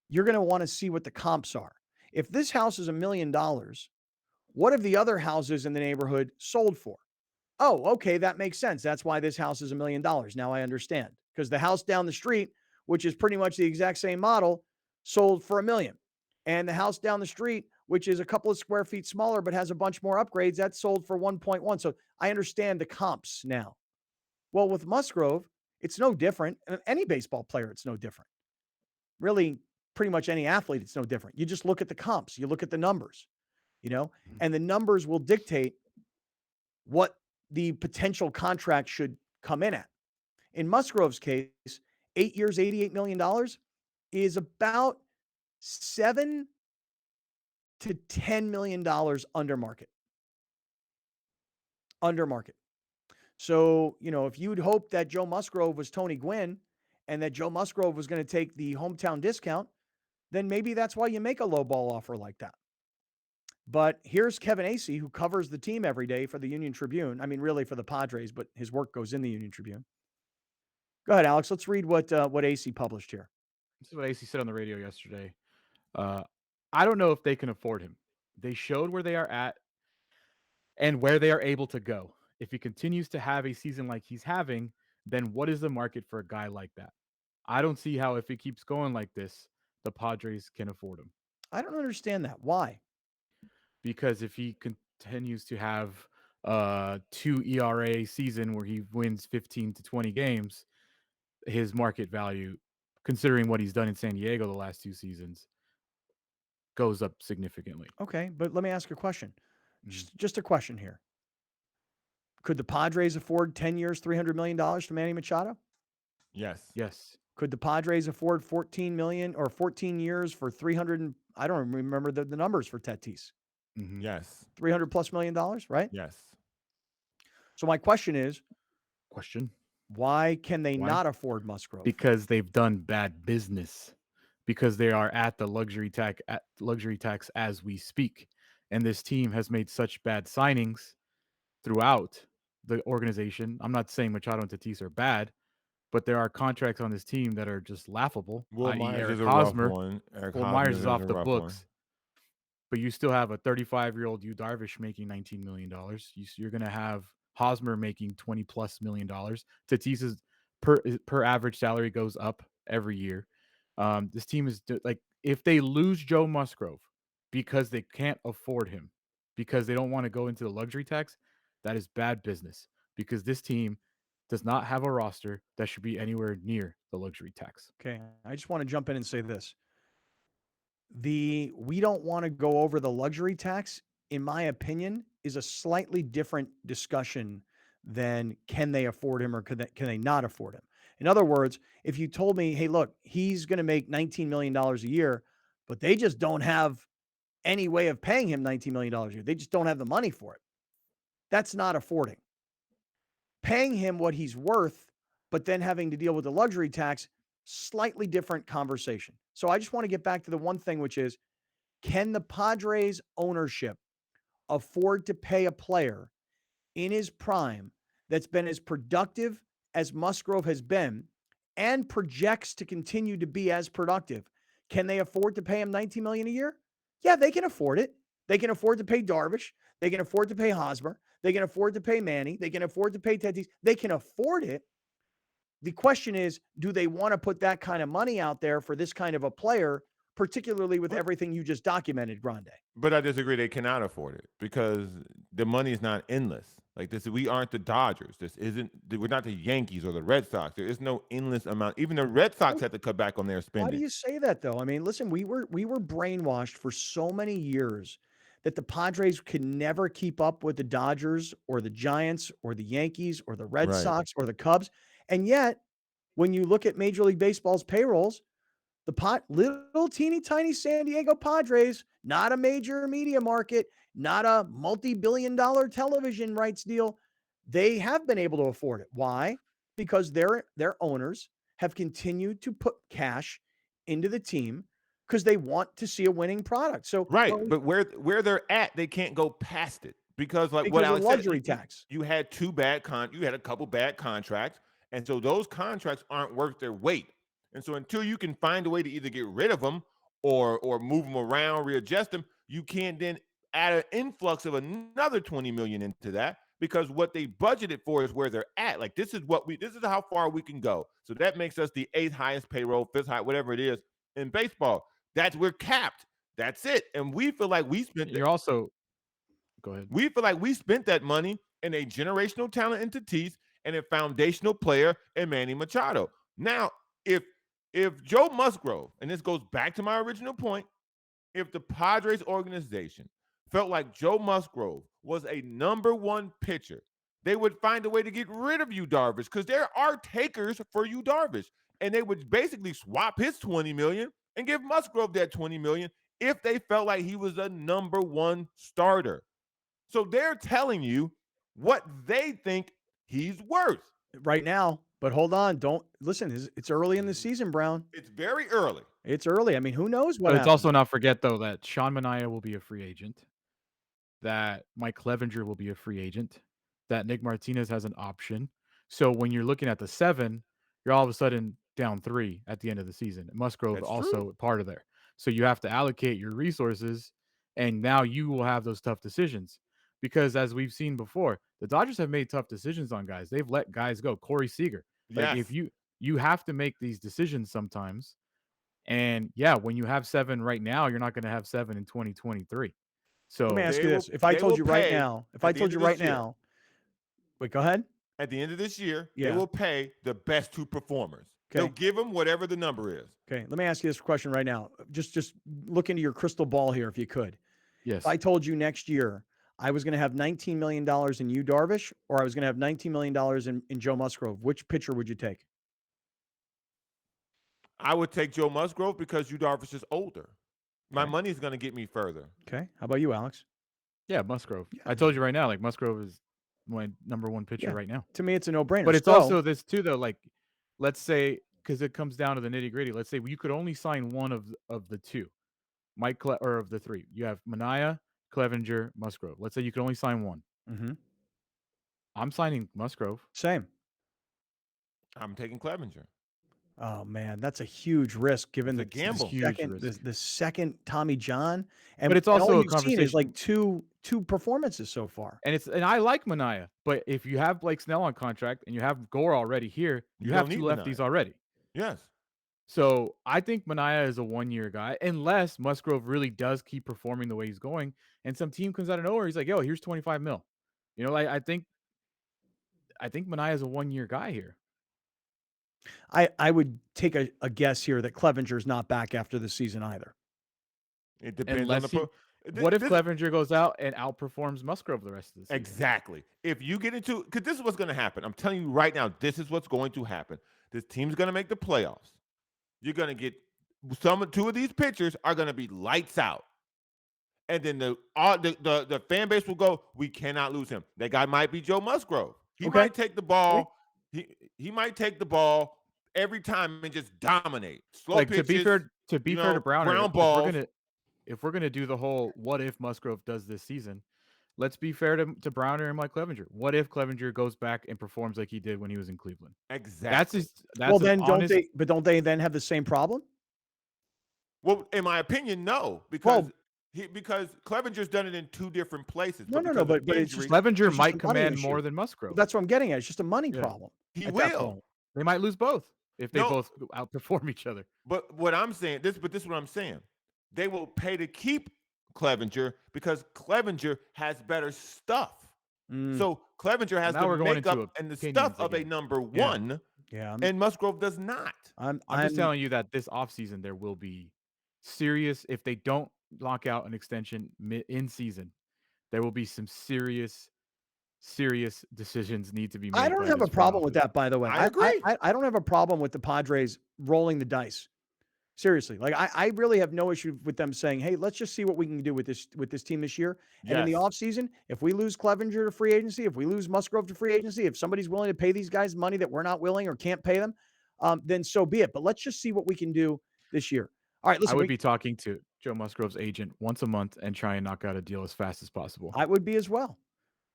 you're going to want to see what the comps are. If this house is $1 million, What have the other houses in the neighborhood sold for? Oh, okay, that makes sense. That's why this house is $1 million. Now I understand. Because the house down the street, which is pretty much the exact same model, sold for $1 million. And the house down the street, which is a couple of square feet smaller but has a bunch more upgrades, that sold for 1.1. So I understand the comps now. Well, with Musgrove, it's no different. Any baseball player, it's no different. Really, pretty much any athlete, it's no different. You just look at the comps, you look at the numbers, and the numbers will dictate what the potential contract should come in at. In Musgrove's case, 8 years, $88 million is about $7 to $10 million under market. Under market. So, if you'd hoped that Joe Musgrove was Tony Gwynn and that Joe Musgrove was going to take the hometown discount, then maybe that's why you make a low ball offer like that. But here's Kevin Acee, who covers the team every day for the Union Tribune. I mean, really for the Padres, but his work goes in the Union Tribune. Go ahead, Alex. Let's read what Acee published here. This is what Acee said on the radio yesterday. I don't know if they can afford him. They showed where they are at and where they are able to go. If he continues to have a season like he's having, then what is the market for a guy like that? I don't see how, if he keeps going like this, the Padres can afford him. I don't understand that. Why? Because if he continues to have 2 ERA season where he wins 15 to 20 games, his market value, considering what he's done in San Diego the last 2 seasons, goes up significantly. Okay, but let me ask a question. Just a question here. Could the Padres afford 10 years, $300 million to Manny Machado? Yes. Yes. Could the Padres afford 14 million or 14 years for 300? I don't remember the numbers for Tatis. Mm-hmm. Yes. $300+ million, right? Yes. So my question is, why can they Why? not afford Musgrove? Because they've done bad business. Because they are at the luxury tax as we speak. And this team has made such bad signings throughout the organization. I'm not saying Machado and Tatis are bad, but there are contracts on this team that are just laughable. Will i.e. Myers Eric is a rough Hosmer. one. Will Myers is off the books. But you still have a 35-year-old Yu Darvish making $19 million. You're going to have Hosmer making $20+ million. Tatis's per average salary goes up every year. This team is like, if they lose Joe Musgrove because they can't afford him, because they don't want to go into the luxury tax, that is bad business. Because this team does not have a roster that should be anywhere near the luxury tax. Okay, I just want to jump in and say this. We don't want to go over the luxury tax, in my opinion, is a slightly different discussion than can they afford him or can they not afford him. In other words, if you told me, hey, look, he's going to make $19 million a year, but they just don't have any way of paying him $19 million a year. They just don't have the money for it. That's not affording. Paying him what he's worth, but then having to deal with the luxury tax, slightly different conversation. So I just want to get back to the one thing, which is, can the Padres ownership afford to pay a player in his prime that's been as productive as Musgrove has been and projects to continue to be as productive? Can they afford to pay him $19 million a year? Yeah, they can afford it. They can afford to pay Darvish. They can afford to pay Hosmer. They can afford to pay Manny. They can afford to pay Tatis. They can afford it. The question is, do they want to put that kind of money out there for this kind of a player, particularly with everything you just documented, Grande? But I disagree. They cannot afford it because the money is not endless. Like this, we aren't the Dodgers. We're not the Yankees or the Red Sox. There is no endless amount. Even the Red Sox had to cut back on their spending. Why do you say that, though? I mean, listen, we were brainwashed for so many years that the Padres could never keep up with the Dodgers or the Giants or the Yankees or the Red Sox or the Cubs. And yet, when you look at Major League Baseball's payrolls, the little teeny tiny San Diego Padres, not a major media market, not a multi-billion-dollar television rights deal, they have been able to afford it. Why? Because their owners have continued to put cash into the team because they want to see a winning product. So but where they're at, they can't go past it because what Alex of luxury said, tax. You had you had a couple bad contracts, and so those contracts aren't worth their weight. And so until you can find a way to either get rid of them or move them around, readjust them, you can't then add an influx of another 20 million into that, because what they budgeted for is where they're at. Like, this is how far we can go. So that makes us the 8th highest payroll, 5th high, whatever it is in baseball. We're capped. That's it. And we feel like we spent You're also go ahead. We feel like we spent that money in a generational talent into Tatis and a foundational player in Manny Machado. Now, if Joe Musgrove, and this goes back to my original point, if the Padres organization felt like Joe Musgrove was a number one pitcher, they would find a way to get rid of Yu Darvish, because there are takers for Yu Darvish, and they would basically swap his $20 million and give Musgrove that $20 million if they felt like he was a number one starter. So they're telling you what they think he's worth right now. But hold on, don't listen. It's early in the season, Brown. It's very early. It's early. I mean, who knows what? But happens? let's also not forget, though, that Sean Manaea will be a free agent, that Mike Clevenger will be a free agent, that Nick Martinez has an option. So when you're looking at the 7, you're all of a sudden down 3 at the end of the season. Musgrove That's also true. part of there. So you have to allocate your resources, and now you will have those tough decisions. Because as we've seen before, the Dodgers have made tough decisions on guys. They've let guys go. Corey Seager. Like, if you have to make these decisions sometimes. And yeah, when you have 7 right now, you're not going to have 7 in 2023. So let me ask you this: if I told you right now, wait, go ahead. At the end of this year, they will pay the best 2 performers. Okay. They'll give them whatever the number is. Okay, let me ask you this question right now. Just look into your crystal ball here, if you could. Yes. If I told you next year I was going to have $19 million in Yu Darvish, or I was going to have $19 million in Joe Musgrove, which pitcher would you take? I would take Joe Musgrove because Yu Darvish is older. My money is going to get me further. Okay. How about you, Alex? Yeah, Musgrove. Yeah. I told you right now, like, Musgrove is my number 1 pitcher right now. To me, it's a no-brainer. But it's also this too, though. Like, let's say, because it comes down to the nitty-gritty. Let's say you could only sign one of the 2, or of the 3. You have Manaea, Clevenger, Musgrove. Let's say you could only sign one. Mm-hmm. I'm signing Musgrove. Same. I'm taking Clevenger. Oh man, that's a huge risk given the gamble. The second Tommy John, but it's also all a conversation. Is like two performances so far. And I like Manaea, but if you have Blake Snell on contract and you have Gore already here, you have 2 lefties already. Yes. So I think Manaea is a 1-year guy, unless Musgrove really does keep performing the way he's going, and some team comes out of nowhere. He's like, "Yo, here's $25 million." You know, like I think Manaea is a 1-year guy here. I would take a guess here that Clevenger's not back after the season either. It depends on the what if Clevenger goes out and outperforms Musgrove the rest of the season? Exactly. If you get into, because this is what's going to happen. I'm telling you right now, this is what's going to happen. This team's going to make the playoffs. You're going to get 2 of these pitchers are going to be lights out. And then the fan base will go, we cannot lose him. That guy might be Joe Musgrove. He might take the ball. He might take the ball every time and just dominate. Slow pitches. To be fair to Browner, ground balls. If we're gonna do the whole what if Musgrove does this season, let's be fair to Browner and Mike Clevenger. What if Clevenger goes back and performs like he did when he was in Cleveland? Exactly. Don't they then have the same problem? Well, in my opinion, no, because Clevenger's done it in 2 different places. But it's just, Clevenger might command more than Musgrove. That's what I'm getting at. It's just a money problem. He will. They might lose both if they both outperform each other. But what I'm saying, this is what I'm saying. They will pay to keep Clevenger because Clevenger has better stuff. So Clevenger has the makeup and the stuff of a number 1. Yeah. And Musgrove does not. I'm just telling you that this offseason there will be serious, if they don't lock out an extension in season, there will be some serious decisions need to be made. I don't have a problem with that, by the way. I agree. I don't have a problem with the Padres rolling the dice. Seriously. Like I really have no issue with them saying, hey, let's just see what we can do with this team this year. And in the offseason, if we lose Clevenger to free agency, if we lose Musgrove to free agency, if somebody's willing to pay these guys money that we're not willing or can't pay them, then so be it. But let's just see what we can do this year. All right, listen. I would be talking to Joe Musgrove's agent once a month and try and knock out a deal as fast as possible. I would be as well.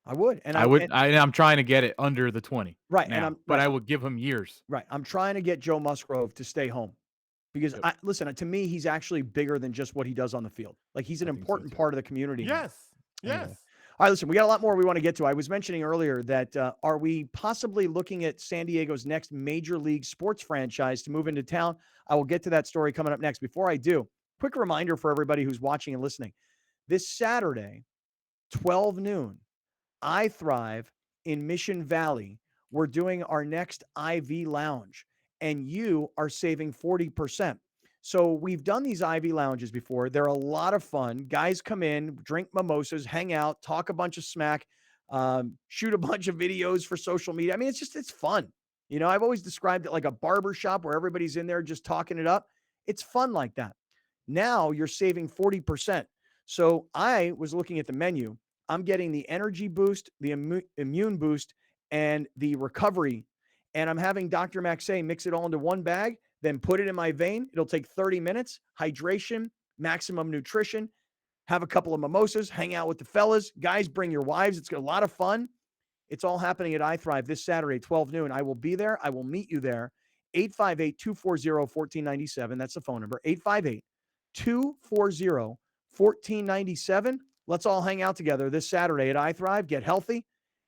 I would. And I'm trying to get it under the 20. Right. Now, but I would give him years. Right. I'm trying to get Joe Musgrove to stay home. Because listen, to me, he's actually bigger than just what he does on the field. Like he's an important part of the community. Yes. Anyway. All right, listen, we got a lot more we want to get to. I was mentioning earlier that are we possibly looking at San Diego's next major league sports franchise to move into town? I will get to that story coming up next. Before I do, quick reminder for everybody who's watching and listening. This Saturday, 12 noon, I Thrive in Mission Valley. We're doing our next IV lounge, and you are saving 40%. So we've done these IV lounges before. They're a lot of fun. Guys come in, drink mimosas, hang out, talk a bunch of smack, shoot a bunch of videos for social media. I mean, it's fun. You know, I've always described it like a barber shop where everybody's in there just talking it up. It's fun like that. Now you're saving 40%. So I was looking at the menu. I'm getting the energy boost, the immune boost, and the recovery. And I'm having Dr. Max say, mix it all into one bag, then put it in my vein. It'll take 30 minutes, hydration, maximum nutrition, have a couple of mimosas, hang out with the fellas. Guys, bring your wives. It's a lot of fun. It's all happening at iThrive this Saturday, 12 noon. I will be there. I will meet you there. 858-240-1497. That's the phone number. 858-240-1497. Let's all hang out together this Saturday at iThrive, get healthy,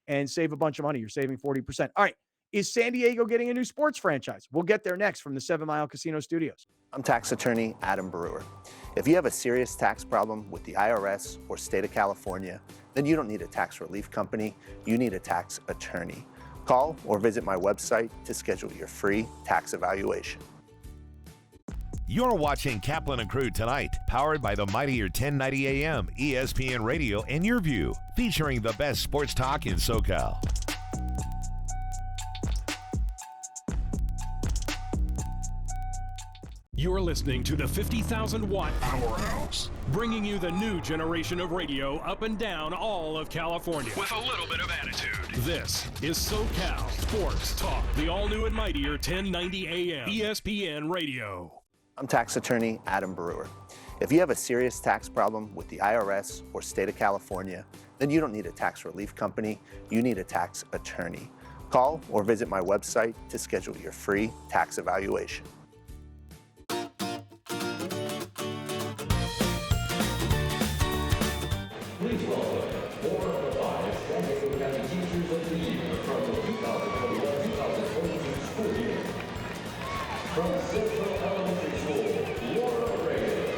and save a bunch of money. You're saving 40%. All right. Is San Diego getting a new sports franchise? We'll get there next from the 7 Mile Casino Studios. I'm tax attorney Adam Brewer. If you have a serious tax problem with the IRS or state of California, then you don't need a tax relief company. You need a tax attorney. Call or visit my website to schedule your free tax evaluation. You're watching Kaplan and Crew tonight, powered by the mightier 1090 AM, ESPN Radio, and Your View, featuring the best sports talk in SoCal. You're listening to the 50,000-watt Powerhouse, bringing you the new generation of radio up and down all of California with a little bit of attitude. This is SoCal Sports Talk, the all-new and mightier 1090 AM, ESPN Radio. I'm tax attorney Adam Brewer. If you have a serious tax problem with the IRS or state of California, then you don't need a tax relief company. You need a tax attorney. Call or visit my website to schedule your free tax evaluation. Please welcome 4 of the 5 San Diego County Teachers of the Year from the 2021-2022 school year. From Central Elementary School, Laura Reyes.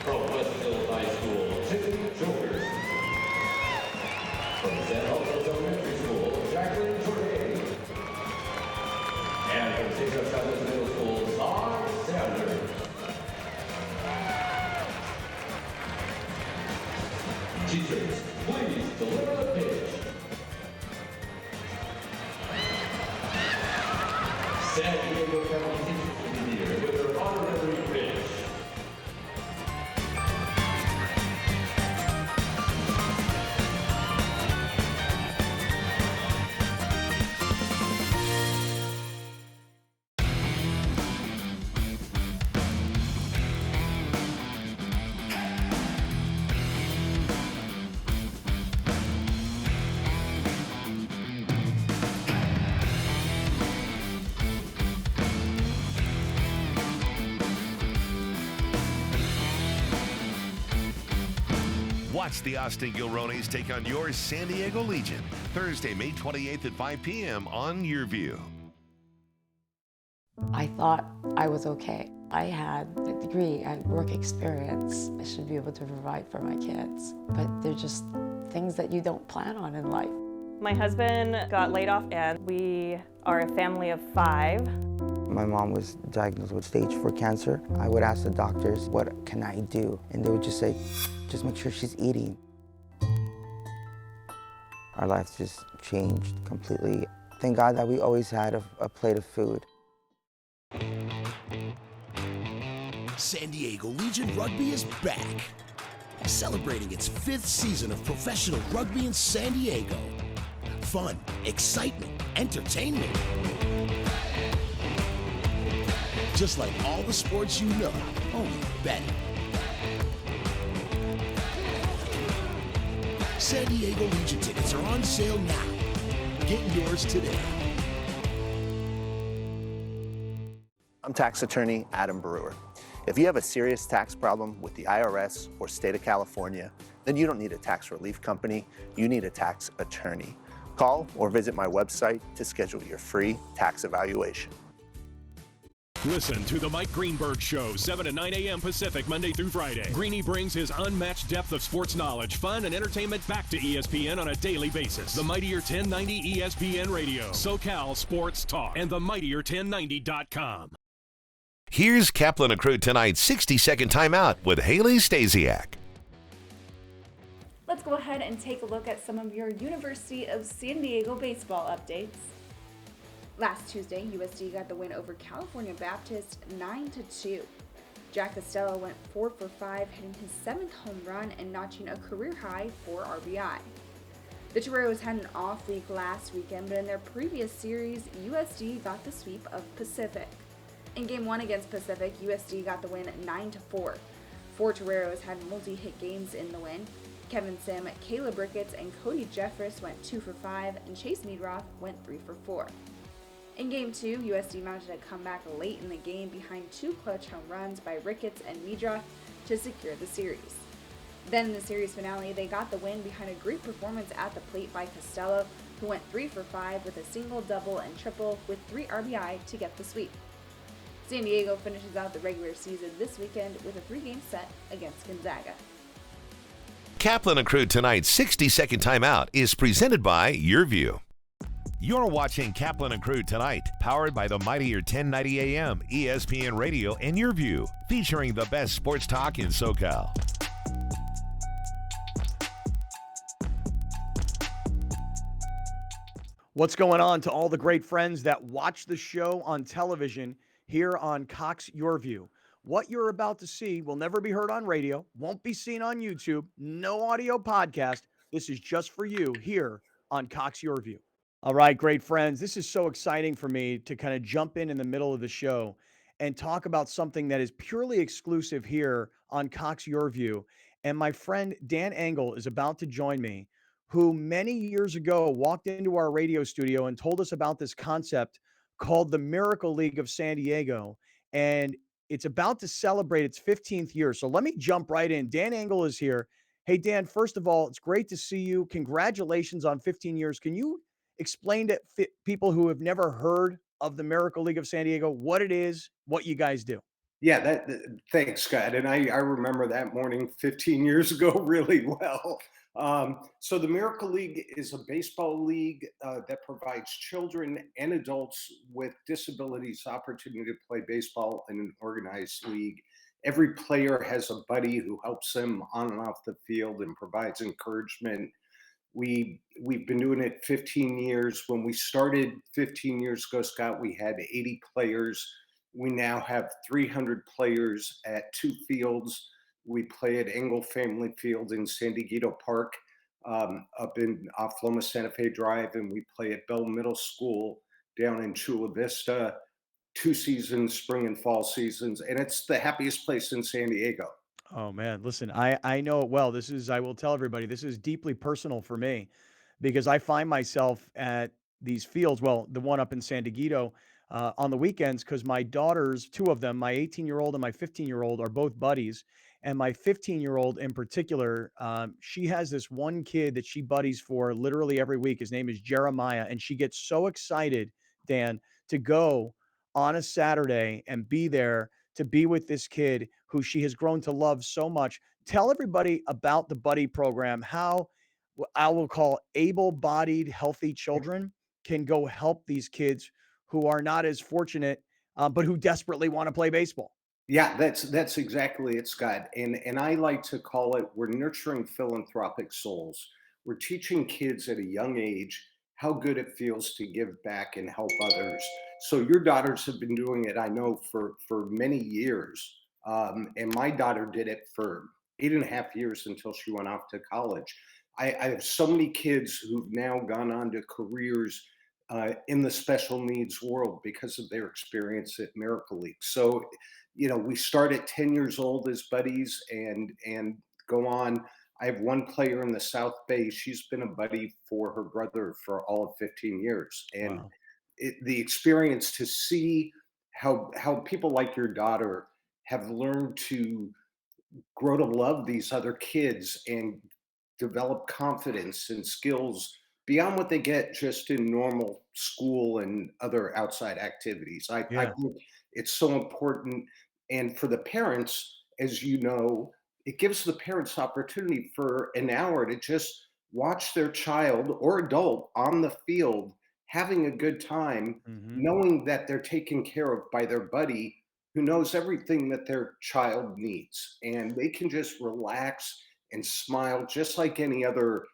From Westfield High School, Tiffany Jokers. From San Jose Elementary School, Jacqueline Jordan. And from St. Joseph's Middle School, Todd Sanders. Teachers, please deliver the pitch. San Diego County Teachers of the Year with their honorary pitch. Watch the Austin Gilronis take on your San Diego Legion, Thursday, May 28th at 5 p.m. on Your View. I thought I was okay. I had a degree, I had work experience. I should be able to provide for my kids. But they're just things that you don't plan on in life. My husband got laid off and we are a family of 5. My mom was diagnosed with stage 4 cancer. I would ask the doctors, what can I do? And they would just say, just make sure she's eating. Our lives just changed completely. Thank God that we always had a plate of food. San Diego Legion Rugby is back, celebrating its 5th season of professional rugby in San Diego. Fun, excitement, entertainment. Just like all the sports you know, only better. San Diego Legion tickets are on sale now. Get yours today. I'm tax attorney Adam Brewer. If you have a serious tax problem with the IRS or state of California, then you don't need a tax relief company, you need a tax attorney. Call or visit my website to schedule your free tax evaluation. Listen to the Mike Greenberg Show, 7 to 9 a.m. Pacific, Monday through Friday. Greeny brings his unmatched depth of sports knowledge, fun, and entertainment back to ESPN on a daily basis. The Mightier 1090 ESPN Radio, SoCal Sports Talk, and the Mightier1090.com. Here's Kaplan and Crew tonight's 60-second timeout with Haley Stasiak. Let's go ahead and take a look at some of your University of San Diego baseball updates. Last Tuesday, USD got the win over California Baptist 9-2. Jack Costello went 4 for 5, hitting his 7th home run and notching a career high 4 RBI. The Toreros had an off week last weekend, but in their previous series, USD got the sweep of Pacific. In Game 1 against Pacific, USD got the win 9-4. 4 Toreros had multi-hit games in the win. Kevin Sim, Caleb Ricketts, and Cody Jeffress went 2 for 5, and Chase Meadroth went 3 for 4. In Game 2, USD mounted a comeback late in the game behind 2 clutch home runs by Ricketts and Meadroth to secure the series. Then in the series finale, they got the win behind a great performance at the plate by Costello, who went 3 for 5 with a single, double, and triple with 3 RBI to get the sweep. San Diego finishes out the regular season this weekend with a 3-game set against Gonzaga. Kaplan and Crew tonight's 60-second timeout is presented by Your View. You're watching Kaplan and Crew tonight, powered by the Mightier 1090 AM, ESPN Radio, and Your View, featuring the best sports talk in SoCal. What's going on to all the great friends that watch the show on television here on Cox Your View? What you're about to see will never be heard on radio, won't be seen on YouTube, no audio podcast. This is just for you here on Cox Your View. All right, great friends. This is so exciting for me to kind of jump in the middle of the show and talk about something that is purely exclusive here on Cox Your View. And my friend Dan Engel is about to join me, who many years ago walked into our radio studio and told us about this concept called the Miracle League of San Diego. And it's about to celebrate its 15th year. So let me jump right in. Dan Engel is here. Hey, Dan, first of all, it's great to see you. Congratulations on 15 years. Can you explain to people who have never heard of the Miracle League of San Diego what it is, what you guys do? Yeah, thanks, Scott. And I remember that morning 15 years ago really well. So the Miracle League is a baseball league that provides children and adults with disabilities opportunity to play baseball in an organized league. Every player has a buddy who helps them on and off the field and provides encouragement. We've been doing it 15 years. When we started 15 years ago, Scott, we had 80 players. We now have 300 players at 2 fields. We play at Engel Family Field in San Diego Park, up in off Loma Santa Fe Drive, and we play at Bell Middle School down in Chula Vista. 2 seasons, spring and fall seasons, and it's the happiest place in San Diego. Oh man, listen, I know it well. I will tell everybody, this is deeply personal for me because I find myself at these fields, well, the one up in San Diego, on the weekends because my daughters, 2 of them, my 18-year-old and my 15-year-old, are both buddies. And my 15-year-old in particular, she has this one kid that she buddies for literally every week. His name is Jeremiah, and she gets so excited, Dan, to go on a Saturday and be there to be with this kid who she has grown to love so much. Tell everybody about the buddy program, how I will call able-bodied, healthy children can go help these kids who are not as fortunate, but who desperately want to play baseball. Yeah, that's exactly it, Scott. And I like to call it, we're nurturing philanthropic souls. We're teaching kids at a young age how good it feels to give back and help others. So your daughters have been doing it, I know, for many years. And my daughter did it for 8.5 years until she went off to college. I have so many kids who've now gone on to careers in the special needs world because of their experience at Miracle League. So, we start at 10 years old as buddies and go on. I have one player in the South Bay. She's been a buddy for her brother for all of 15 years. And Wow. the experience to see how people like your daughter have learned to grow to love these other kids and develop confidence and skills beyond what they get just in normal school and other outside activities. I Yeah. think it's so important. And for the parents, as you know, it gives the parents opportunity for an hour to just watch their child or adult on the field having a good time, knowing that they're taken care of by their buddy who knows everything that their child needs. And they can just relax and smile just like any other,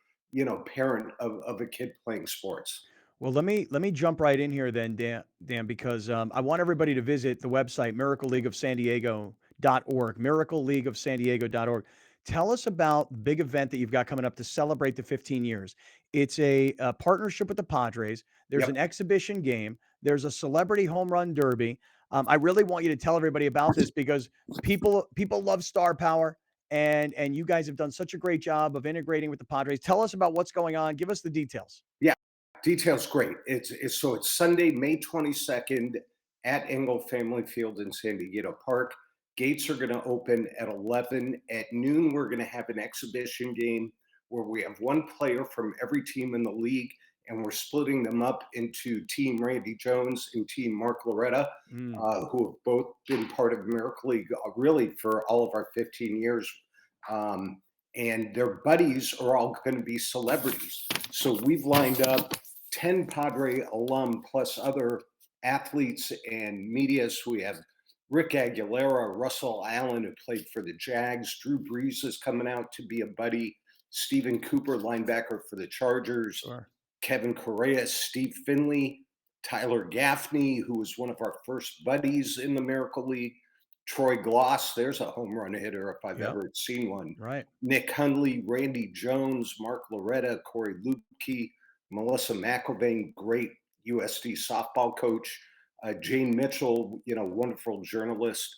parent of a kid playing sports. Well, let me jump right in here then, Dan, because I want everybody to visit the website miracleleagueofsandiego.org, miracleleagueofsandiego.org. Tell us about the big event that you've got coming up to celebrate the 15 years. It's a partnership with the Padres. There's an exhibition game. There's a celebrity home run derby. I really want you to tell everybody about this because people love star power, and you guys have done such a great job of integrating with the Padres. Tell us about what's going on. Give us the details. Yeah, details great. It's Sunday, May 22nd at Engel Family Field in San Diego Park. Gates are going to open at 11. At noon, we're going to have an exhibition game where we have one player from every team in the league, and we're splitting them up into Team Randy Jones and Team Mark Loretta, who have both been part of Miracle League really for all of our 15 years. And their buddies are all going to be celebrities. So we've lined up 10 Padre alum plus other athletes and media. So we have Rick Aguilera, Russell Allen, who played for the Jags. Drew Brees is coming out to be a buddy. Stephen Cooper, linebacker for the Chargers. Sure. Kevin Correa, Steve Finley, Tyler Gaffney, who was one of our first buddies in the Miracle League. Troy Gloss, there's a home run hitter if I've ever seen one. Right. Nick Hundley, Randy Jones, Mark Loretta, Corey Lupke, Melissa McIlvain, great USD softball coach. Jane Mitchell, wonderful journalist.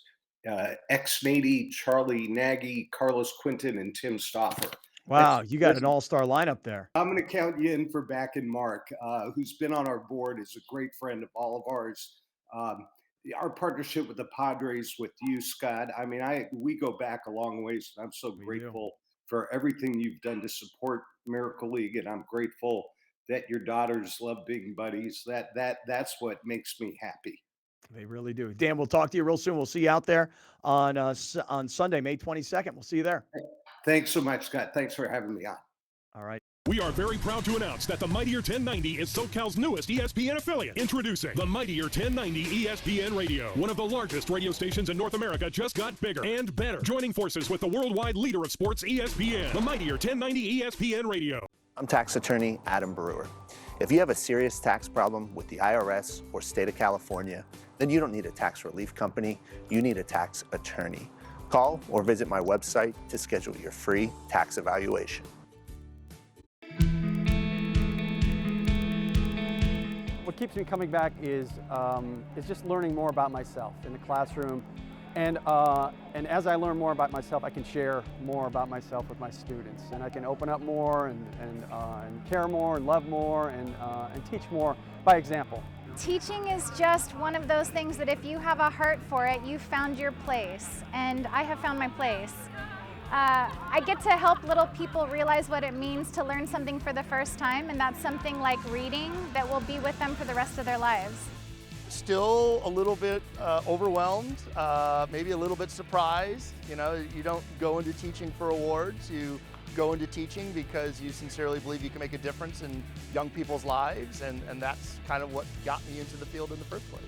Ex-Matey, Charlie Nagy, Carlos Quinton, and Tim Stoffer. Wow, you got an all-star lineup there. I'm going to count you in for Back and Mark, who's been on our board, is a great friend of all of ours. Our partnership with the Padres, with you, Scott. I mean, we go back a long ways, and I'm so grateful for everything you've done to support Miracle League, and I'm grateful that your daughters love being buddies. That's what makes me happy. They really do. Dan, we'll talk to you real soon. We'll see you out there on Sunday, May 22nd. We'll see you there. Thanks so much, Scott. Thanks for having me on. All right. We are very proud to announce that the Mightier 1090 is SoCal's newest ESPN affiliate. Introducing the Mightier 1090 ESPN Radio. One of the largest radio stations in North America just got bigger and better. Joining forces with the worldwide leader of sports, ESPN. The Mightier 1090 ESPN Radio. I'm tax attorney Adam Brewer. If you have a serious tax problem with the IRS or state of California, then you don't need a tax relief company, you need a tax attorney. Call or visit my website to schedule your free tax evaluation. What keeps me coming back is just learning more about myself in the classroom, and as I learn more about myself, I can share more about myself with my students, and I can open up more and care more and love more and teach more by example. Teaching is just one of those things that if you have a heart for it, you've found your place, and I have found my place. I get to help little people realize what it means to learn something for the first time, and that's something like reading that will be with them for the rest of their lives. Still a little bit overwhelmed, maybe a little bit surprised. You don't go into teaching for awards. You go into teaching because you sincerely believe you can make a difference in young people's lives, and that's kind of what got me into the field in the first place.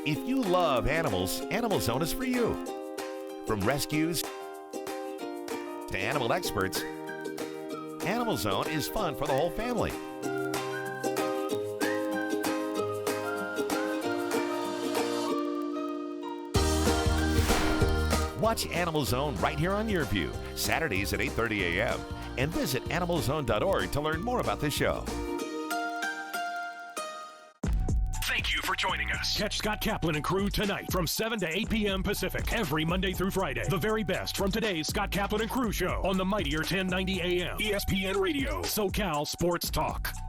If you love animals, Animal Zone is for you. From rescues to animal experts, Animal Zone is fun for the whole family. Watch Animal Zone right here on YourView, Saturdays at 8:30 a.m. and visit animalzone.org to learn more about the show. Thank you for joining us. Catch Scott Kaplan and crew tonight from 7 to 8 p.m. Pacific every Monday through Friday. The very best from today's Scott Kaplan and crew show on the mightier 1090 AM ESPN Radio, SoCal Sports Talk.